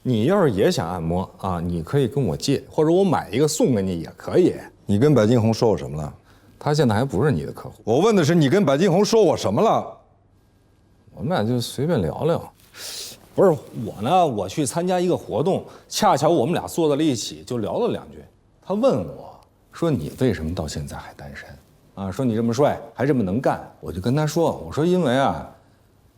你要是也想按摩啊，你可以跟我借，或者我买一个送给你也可以。你跟白金红说我什么了？他现在还不是你的客户。我问的是你跟白金红说我什么了？我们俩就随便聊聊。不是我呢，我去参加一个活动，恰巧我们俩坐在了一起，就聊了2句。他问我说：“你为什么到现在还单身？啊，说你这么帅，还这么能干。”我就跟他说：“我说因为啊，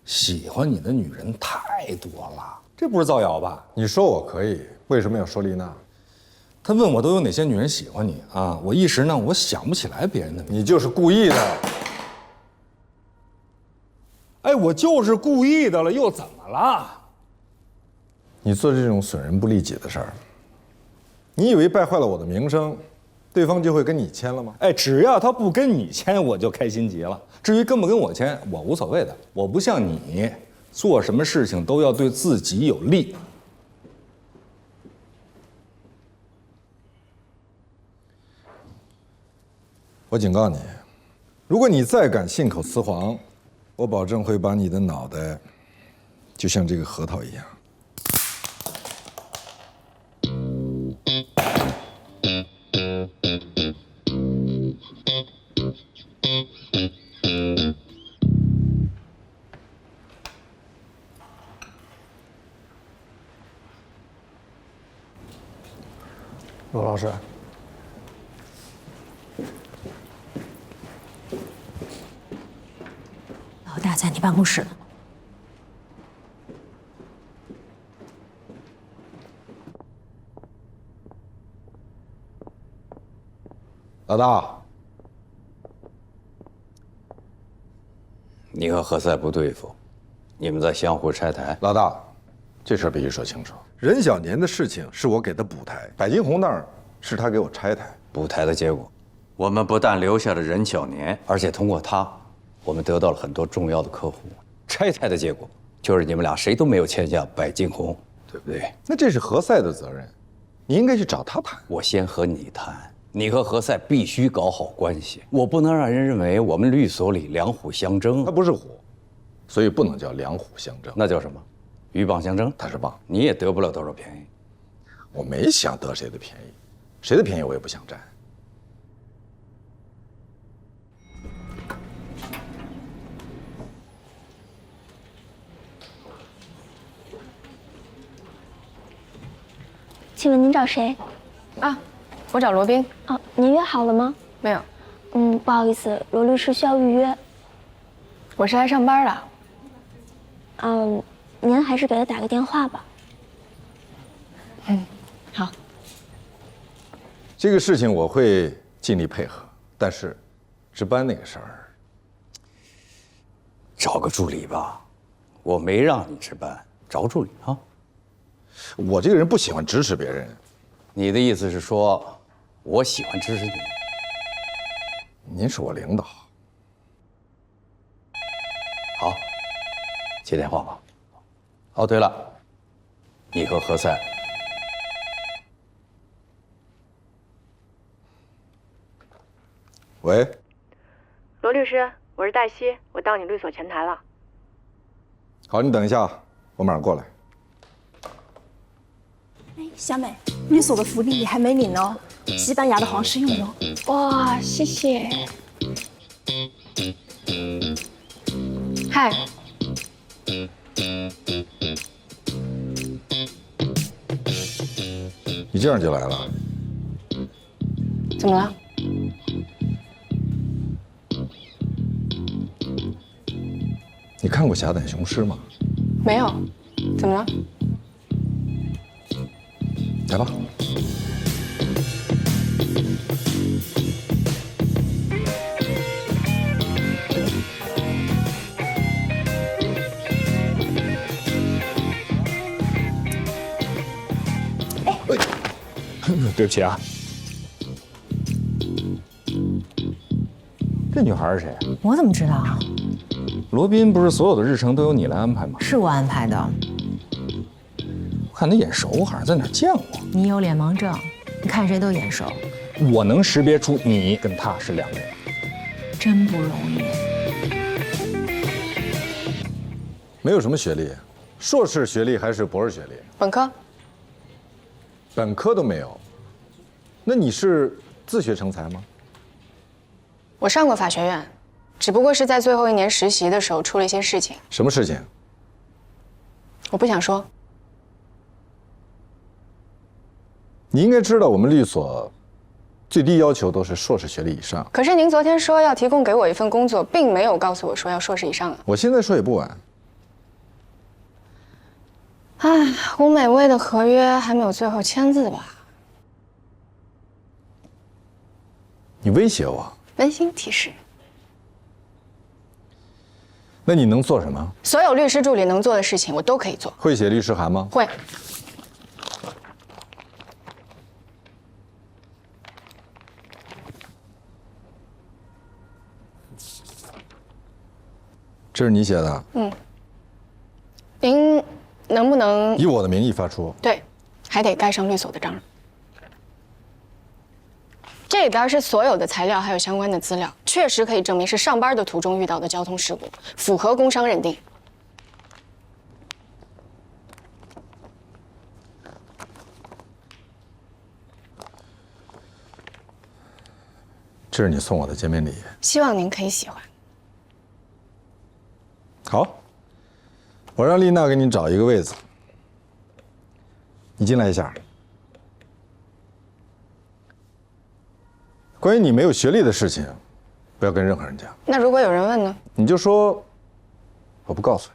喜欢你的女人太多了。”这不是造谣吧？你说我可以，为什么要说丽娜？他问我都有哪些女人喜欢你啊？我一时呢，我想不起来别人的名字。你就是故意的。哎，我就是故意的了，又怎么了？你做这种损人不利己的事儿，你以为败坏了我的名声，对方就会跟你签了吗？哎，只要他不跟你签，我就开心极了。至于跟不跟我签，我无所谓的。我不像你。做什么事情都要对自己有利。我警告你，如果你再敢信口雌黄，我保证会把你的脑袋就像这个核桃一样。找事？老大在你办公室呢。老大，你和何塞不对付，你们在相互拆台。老大，这事儿必须说清楚。任小年的事情是我给他补台，百金红那儿是他给我拆台。补台的结果，我们不但留下了任小年，而且通过他，我们得到了很多重要的客户。拆台的结果就是你们俩谁都没有签下百金红，对不对？那这是何塞的责任，你应该去找他谈。我先和你谈。你和何塞必须搞好关系，我不能让人认为我们律所里两虎相争。他不是虎，所以不能叫两虎相争。那叫什么？鹬蚌相争。他是蚌，你也得不了多少便宜。我没想得谁的便宜，谁的便宜我也不想占。请问您找谁？啊。我找罗宾。哦，您约好了吗？没有。不好意思，罗律师需要预约。我是来上班的。您还是给他打个电话吧。好。这个事情我会尽力配合，但是值班那个事儿，找个助理吧。我没让你值班，找助理啊。我这个人不喜欢指使别人。你的意思是说？我喜欢指使你，您是我领导。好，接电话吧。哦，对了，你和何塞，喂，罗律师，我是黛西，我到你律所前台了。好，你等一下，我马上过来。小美，律所的福利你还没领呢，西班牙的皇室用油。哇，谢谢。嗨。你这样就来了？怎么了？你看过《侠胆雄狮》吗？没有。怎么了？来吧。对不起啊。这女孩是谁？我怎么知道啊？罗宾不是所有的日程都由你来安排吗？是我安排的。我看你眼熟，好像在哪儿见过。你有脸盲症，你看谁都眼熟。我能识别出你跟他是两个人，真不容易。没有什么学历，硕士学历还是博士学历？本科。本科都没有，那你是自学成才吗？我上过法学院，只不过是在最后1年实习的时候出了一些事情。什么事情？我不想说。你应该知道，我们律所最低要求都是硕士学历以上。可是您昨天说要提供给我一份工作，并没有告诉我说要硕士以上啊。我现在说也不晚。唉，吴美薇的合约还没有最后签字吧？你威胁我？温馨提示。那你能做什么？所有律师助理能做的事情，我都可以做。会写律师函吗？会。这是你写的？您能不能以我的名义发出？对，还得盖上律所的章。这里边是所有的材料，还有相关的资料，确实可以证明是上班的途中遇到的交通事故，符合工伤认定。这是你送我的见面礼，希望您可以喜欢。好，我让丽娜给你找一个位子，你进来一下。关于你没有学历的事情，不要跟任何人讲。那如果有人问呢？你就说我不告诉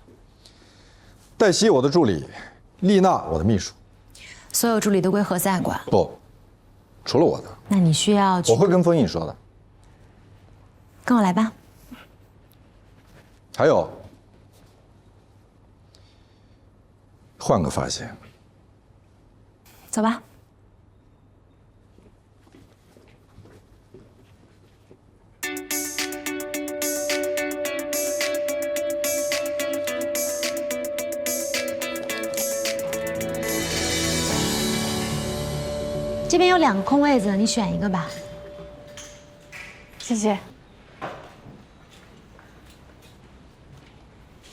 你。黛西，我的助理；丽娜，我的秘书。所有助理都归何塞管。不，除了我的。那你需要去。我会跟封印说的。跟我来吧。还有，换个发型。走吧。这边有2个空位子，你选一个吧。谢谢。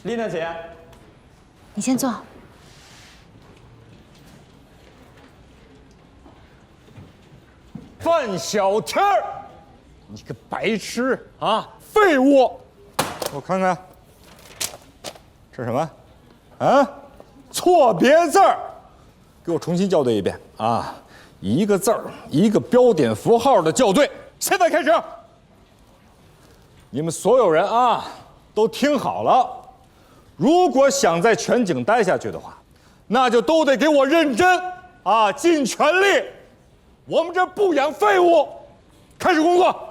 丽娜姐，你先坐。范小天儿，你个白痴啊，废物！我看看，这是什么？啊，错别字儿，给我重新校对一遍啊！一个字儿，一个标点符号的校对。现在开始，你们所有人啊，都听好了。如果想在全景待下去的话，那就都得给我认真啊，尽全力。我们这不养废物，开始工作。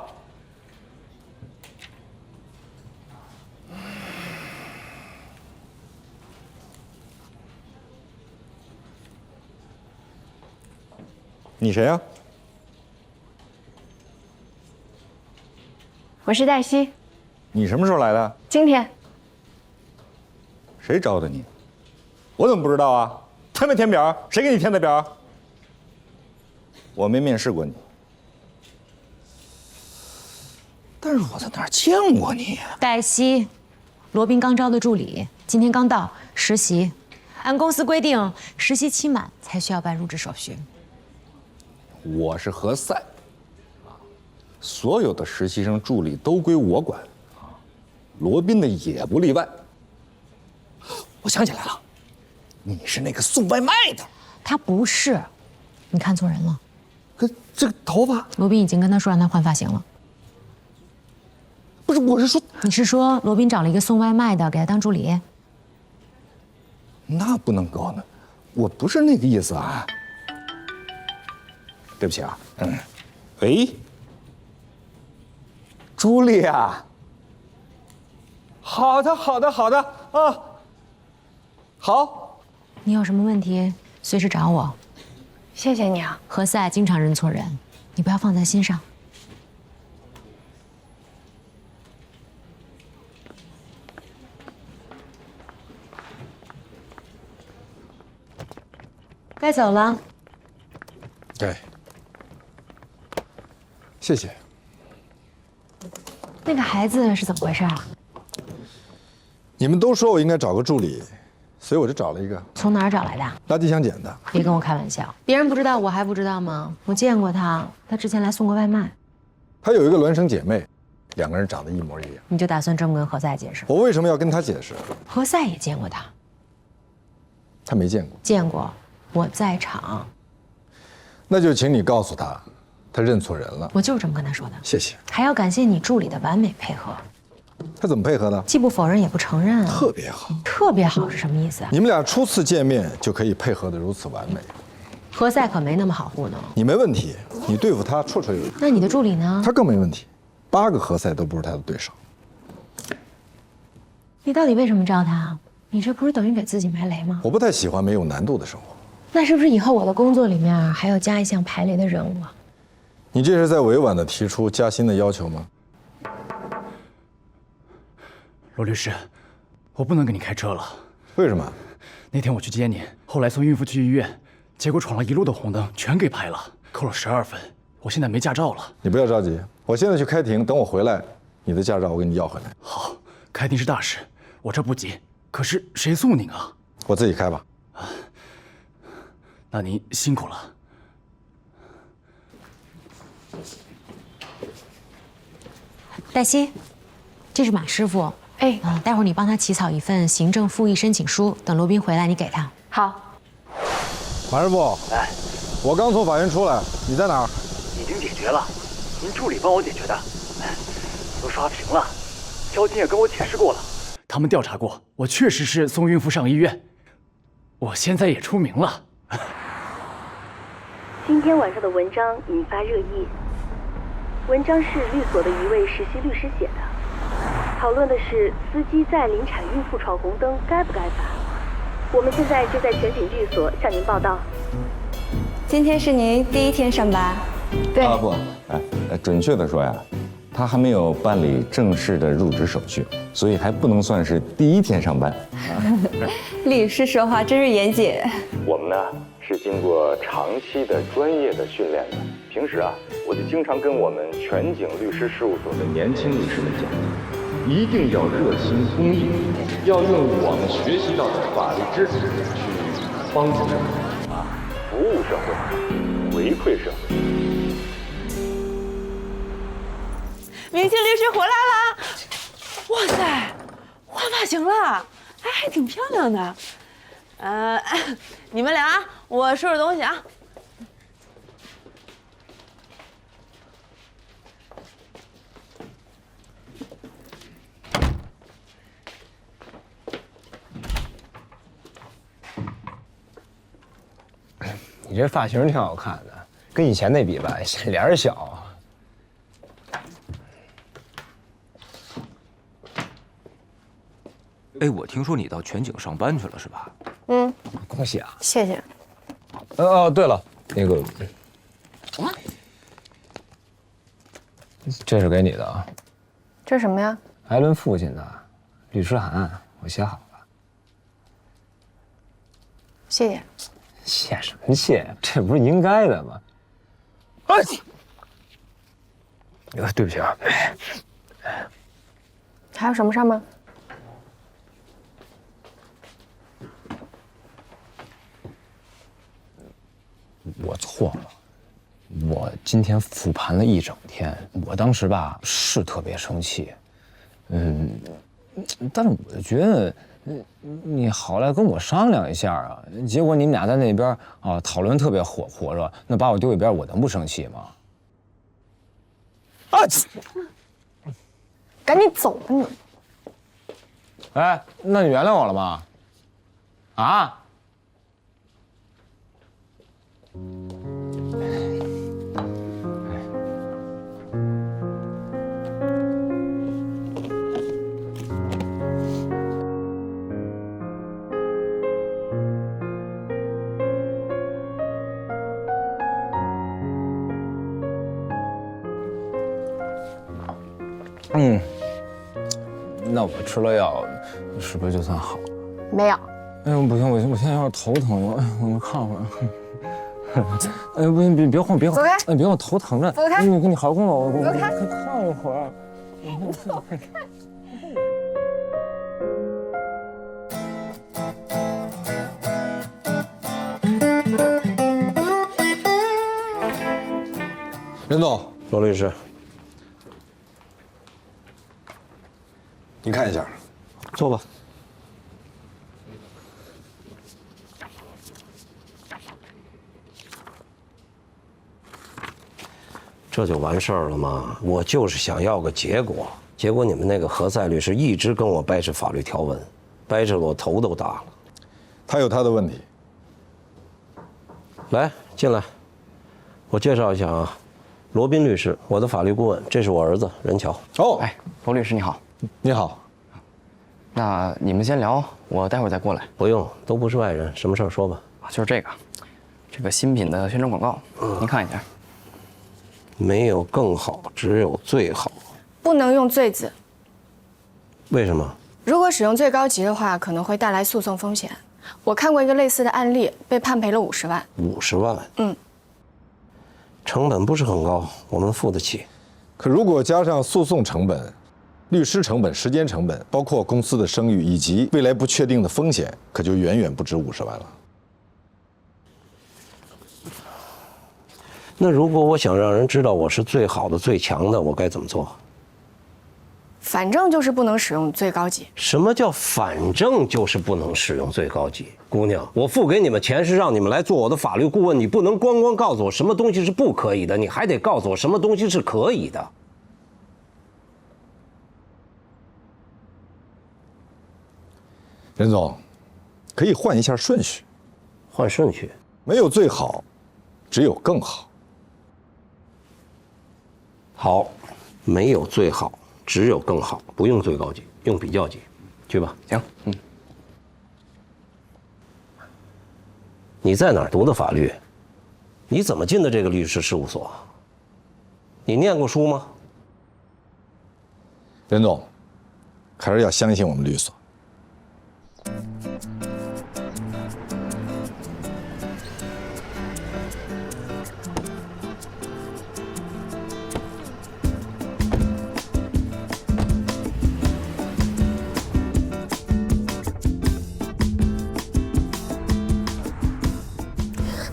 你谁呀？我是黛西。你什么时候来的？今天。谁招的你？我怎么不知道啊？填没填表？谁给你填的表？我没面试过你，但是我在哪儿见过你？黛西，罗宾刚招的助理，今天刚到实习。按公司规定，实习期满才需要办入职手续。我是何塞，所有的实习生助理都归我管，罗宾的也不例外。我想起来了，你是那个送外卖的。他不是，你看错人了。可这个头发，罗宾已经跟他说让他换发型了。不是，我是说，你是说罗宾找了一个送外卖的给他当助理？那不能够呢，我不是那个意思啊。对不起啊，喂，朱莉啊，好的，好的，好的啊，好。你有什么问题随时找我。谢谢你啊。何塞经常认错人，你不要放在心上。该走了。对。谢谢。那个孩子是怎么回事啊？你们都说我应该找个助理，所以我就找了一个。从哪儿找来的？垃圾箱捡的。别跟我开玩笑，别人不知道，我还不知道吗？我见过他，他之前来送过外卖。她有一个孪生姐妹，2个人长得一模一样。你就打算这么跟何塞解释？我为什么要跟她解释？何塞也见过他。她没见过。见过，我在场。那就请你告诉她，她认错人了。我就是这么跟他说的。谢谢。还要感谢你助理的完美配合。他怎么配合的？既不否认也不承认。特别好。特别好是什么意思啊？你们俩初次见面就可以配合得如此完美。何塞可没那么好糊弄。你没问题，你对付他绰绰有余。那你的助理呢？他更没问题，8个何塞都不是他的对手。你到底为什么招他？你这不是等于给自己埋雷吗？我不太喜欢没有难度的生活。那是不是以后我的工作里面还要加一项排雷的任务啊？你这是在委婉地提出加薪的要求吗？罗律师，我不能给你开车了。为什么？那天我去接你，后来送孕妇去医院，结果闯了一路的红灯，全给拍了，扣了12分。我现在没驾照了。你不要着急，我现在去开庭，等我回来，你的驾照我给你要回来。好，开庭是大事，我这不急。可是谁送您啊？我自己开吧。那您辛苦了。黛西，这是马师傅。哎，待会儿你帮他起草一份行政复议申请书，等罗宾回来你给他。好。马师傅，我刚从法院出来，你在哪儿？已经解决了，您助理帮我解决的，都刷屏了。交警也跟我解释过了，他们调查过，我确实是送孕妇上医院。我现在也出名了。今天晚上的文章引发热议。文章是律所的一位实习律师写的，讨论的是司机在临产孕妇闯红灯该不该罚。我们现在就在全景律所向您报道。今天是您第一天上班？对。啊不，准确的说呀，他还没有办理正式的入职手续，所以还不能算是第一天上班。律师说话真是严谨。我们呢是经过长期的专业的训练的，平时啊，我就经常跟我们全景律师事务所的年轻律师们讲，一定要热心公益，要用我们学习到的法律知识去帮助社会啊，服务社会，回馈社会。明星律师回来了！哇塞，换发型了，哎，还挺漂亮的。你们俩，我收拾东西啊。你这发型挺好看的，跟以前那比吧，脸小。哎，我听说你到全景上班去了是吧？嗯，恭喜啊！谢谢。哦，对了，那个，这是给你的啊。这是什么呀？艾伦父亲的律师函，我写好了。谢谢。谢什么谢？这不是应该的吗？对不起啊。还有什么事吗？我错了，我今天复盘了一整天，我当时吧是特别生气，但是我觉得，你好赖跟我商量一下啊，结果你们俩在那边啊讨论特别火热，那把我丢一边，我能不生气吗？赶紧走吧你！哎，那你原谅我了吗？啊？那我吃了药，是不是就算好？没有。哎呦，不行，我现在有点头疼，我看会儿。哎，不行，别晃，别晃，走开！哎，别晃，头疼着。走开！你好好跟我，走开！看一会儿。任总，罗律师，您看一下，坐吧。这就完事儿了吗？我就是想要个结果，结果你们那个何塞律师一直跟我掰扯法律条文，掰扯得我头都大了。他有他的问题。来，进来，我介绍一下啊，罗宾律师，我的法律顾问，这是我儿子任乔。哦，哎，罗律师你好。你好。那你们先聊，我待会儿再过来。不用，都不是外人，什么事儿说吧。就是这个新品的宣传广告，您看一下。没有更好，只有最好。不能用“最”字。为什么？如果使用最高级的话，可能会带来诉讼风险。我看过一个类似的案例，被判赔了50万。50万？嗯。成本不是很高，我们付得起。可如果加上诉讼成本、律师成本、时间成本，包括公司的声誉以及未来不确定的风险，可就远远不止50万了。那如果我想让人知道我是最好的、最强的，我该怎么做？反正就是不能使用最高级。什么叫反正就是不能使用最高级？姑娘，我付给你们钱是让你们来做我的法律顾问，你不能光告诉我什么东西是不可以的，你还得告诉我什么东西是可以的。任总，可以换一下顺序。换顺序？没有最好，只有更好。好，没有最好，只有更好，不用最高级，用比较级，去吧。行，你在哪儿读的法律？你怎么进的这个律师事务所？你念过书吗？任总，还是要相信我们律所。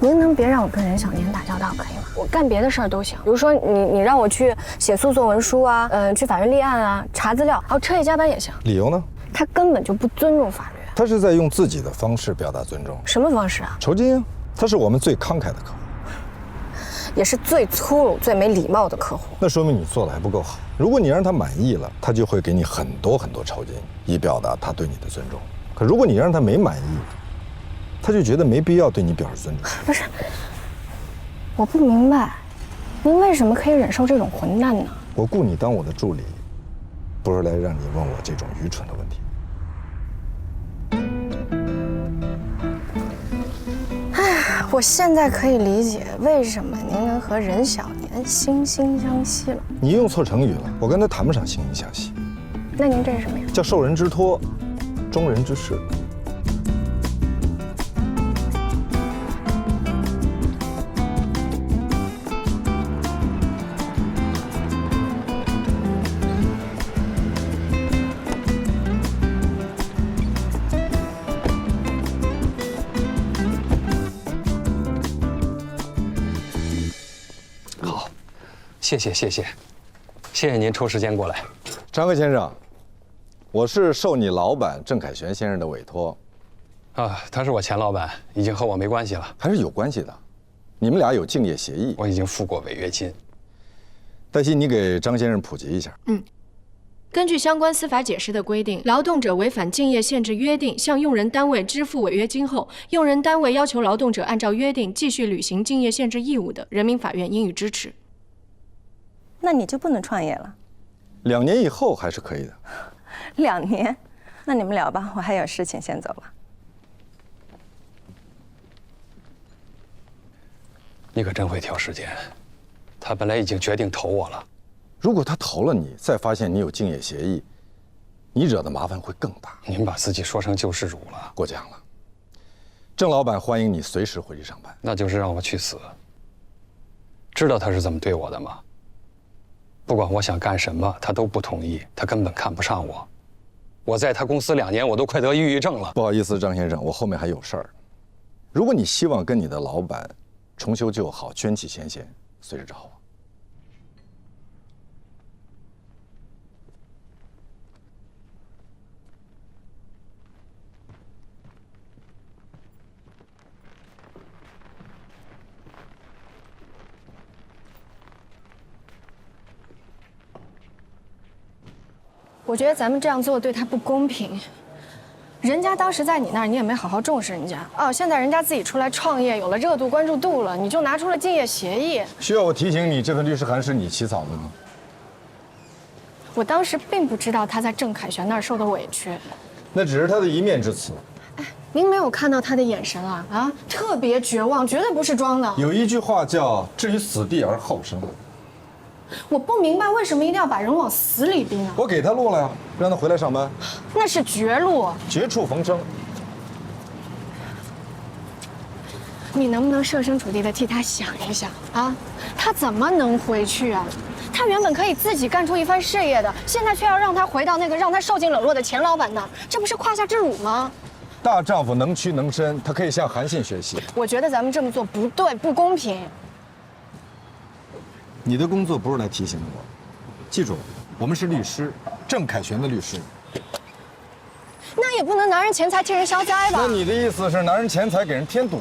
您能别让我跟任小年打交道可以吗？我干别的事儿都行，比如说你让我去写诉讼文书啊，去法院立案啊，查资料，彻夜加班也行。理由呢？他根本就不尊重法律。他是在用自己的方式表达尊重。什么方式啊？酬金啊，他是我们最慷慨的客户，也是最粗鲁、最没礼貌的客户。那说明你做的还不够好。如果你让他满意了，他就会给你很多酬金，以表达他对你的尊重。可如果你让他没满意，他就觉得没必要对你表示尊重。不是，我不明白，您为什么可以忍受这种混蛋呢？我雇你当我的助理，不是来让你问我这种愚蠢的问题。哎，我现在可以理解为什么您能和任小年惺惺相惜了。你用错成语了，我跟他谈不上惺惺相惜。那您这是什么呀？叫受人之托，忠人之事。谢谢您抽时间过来。张克先生，我是受你老板郑凯旋先生的委托。啊，他是我前老板，已经和我没关系了。还是有关系的，你们俩有竞业协议。我已经付过违约金。黛西，你给张先生普及一下。根据相关司法解释的规定，劳动者违反竞业限制约定，向用人单位支付违约金后，用人单位要求劳动者按照约定继续履行竞业限制义务的，人民法院应予支持。那你就不能创业了？2年以后还是可以的。2年？那你们聊吧，我还有事情，先走了。你可真会挑时间。他本来已经决定投我了。如果他投了你，再发现你有竞业协议，你惹的麻烦会更大。您把自己说成救世主了。过奖了。郑老板欢迎你随时回去上班。那就是让我去死。知道他是怎么对我的吗？不管我想干什么，他都不同意。他根本看不上我。我在他公司2年，我都快得抑郁症了。不好意思，张先生，我后面还有事儿。如果你希望跟你的老板重修旧好、捐弃前嫌，随时找我。我觉得咱们这样做对他不公平。人家当时在你那儿，你也没好好重视人家哦。现在人家自己出来创业，有了热度、关注度了，你就拿出了竞业协议。需要我提醒你，这份律师函是你起草的吗？我当时并不知道他在郑凯旋那儿受的委屈，那只是他的一面之词。您没有看到他的眼神啊？啊，特别绝望，绝对不是装的。有一句话叫“置于死地而后生”。我不明白为什么一定要把人往死里逼呢？我给他路了呀，让他回来上班。那是绝路，绝处逢生。你能不能设身处地的替他想一想啊？他怎么能回去啊？他原本可以自己干出一番事业的，现在却要让他回到那个让他受尽冷落的前老板那儿，这不是胯下之辱吗？大丈夫能屈能伸，他可以向韩信学习。我觉得咱们这么做不对，不公平。你的工作不是来提醒我，记住，我们是律师，郑凯旋的律师。那也不能拿人钱财替人消灾吧？那你的意思是拿人钱财给人添堵？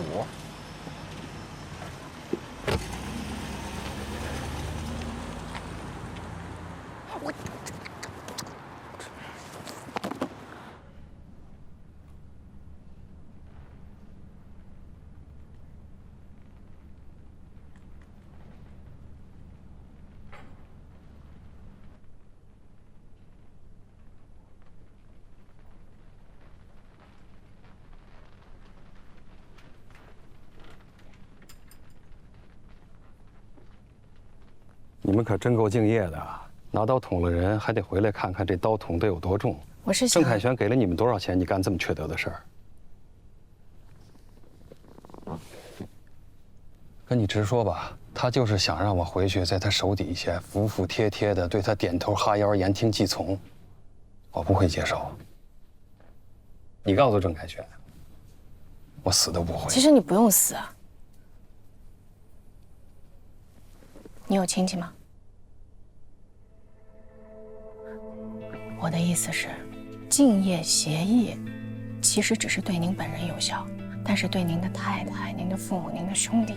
你们可真够敬业的，拿刀捅了人，还得回来看看这刀捅得有多重。我是想，郑凯旋给了你们多少钱？你干这么缺德的事儿？跟你直说吧，他就是想让我回去，在他手底下服服帖帖的对他点头哈腰、言听计从，我不会接受。你告诉郑凯旋，我死都不会。其实你不用死啊。你有亲戚吗？我的意思是，竞业协议其实只是对您本人有效，但是对您的太太、您的父母、您的兄弟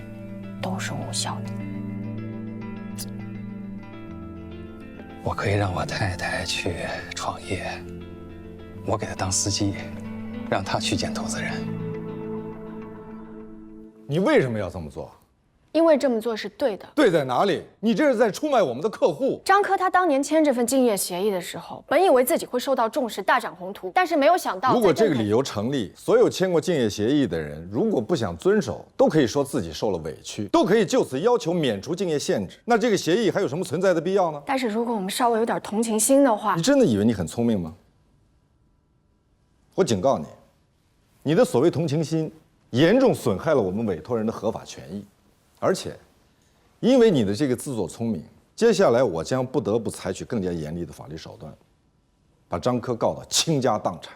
都是无效的。我可以让我太太去创业，我给她当司机，让她去见投资人。你为什么要这么做？因为这么做是对的。对在哪里？你这是在出卖我们的客户。张科他当年签这份竞业协议的时候，本以为自己会受到重视，大展宏图，但是没有想到，如果这个理由成立，所有签过竞业协议的人，如果不想遵守，都可以说自己受了委屈，都可以就此要求免除竞业限制。那这个协议还有什么存在的必要呢？但是如果我们稍微有点同情心的话，你真的以为你很聪明吗？我警告你，你的所谓同情心，严重损害了我们委托人的合法权益。而且，因为你的这个自作聪明，接下来我将不得不采取更加严厉的法律手段，把张科告到倾家荡产。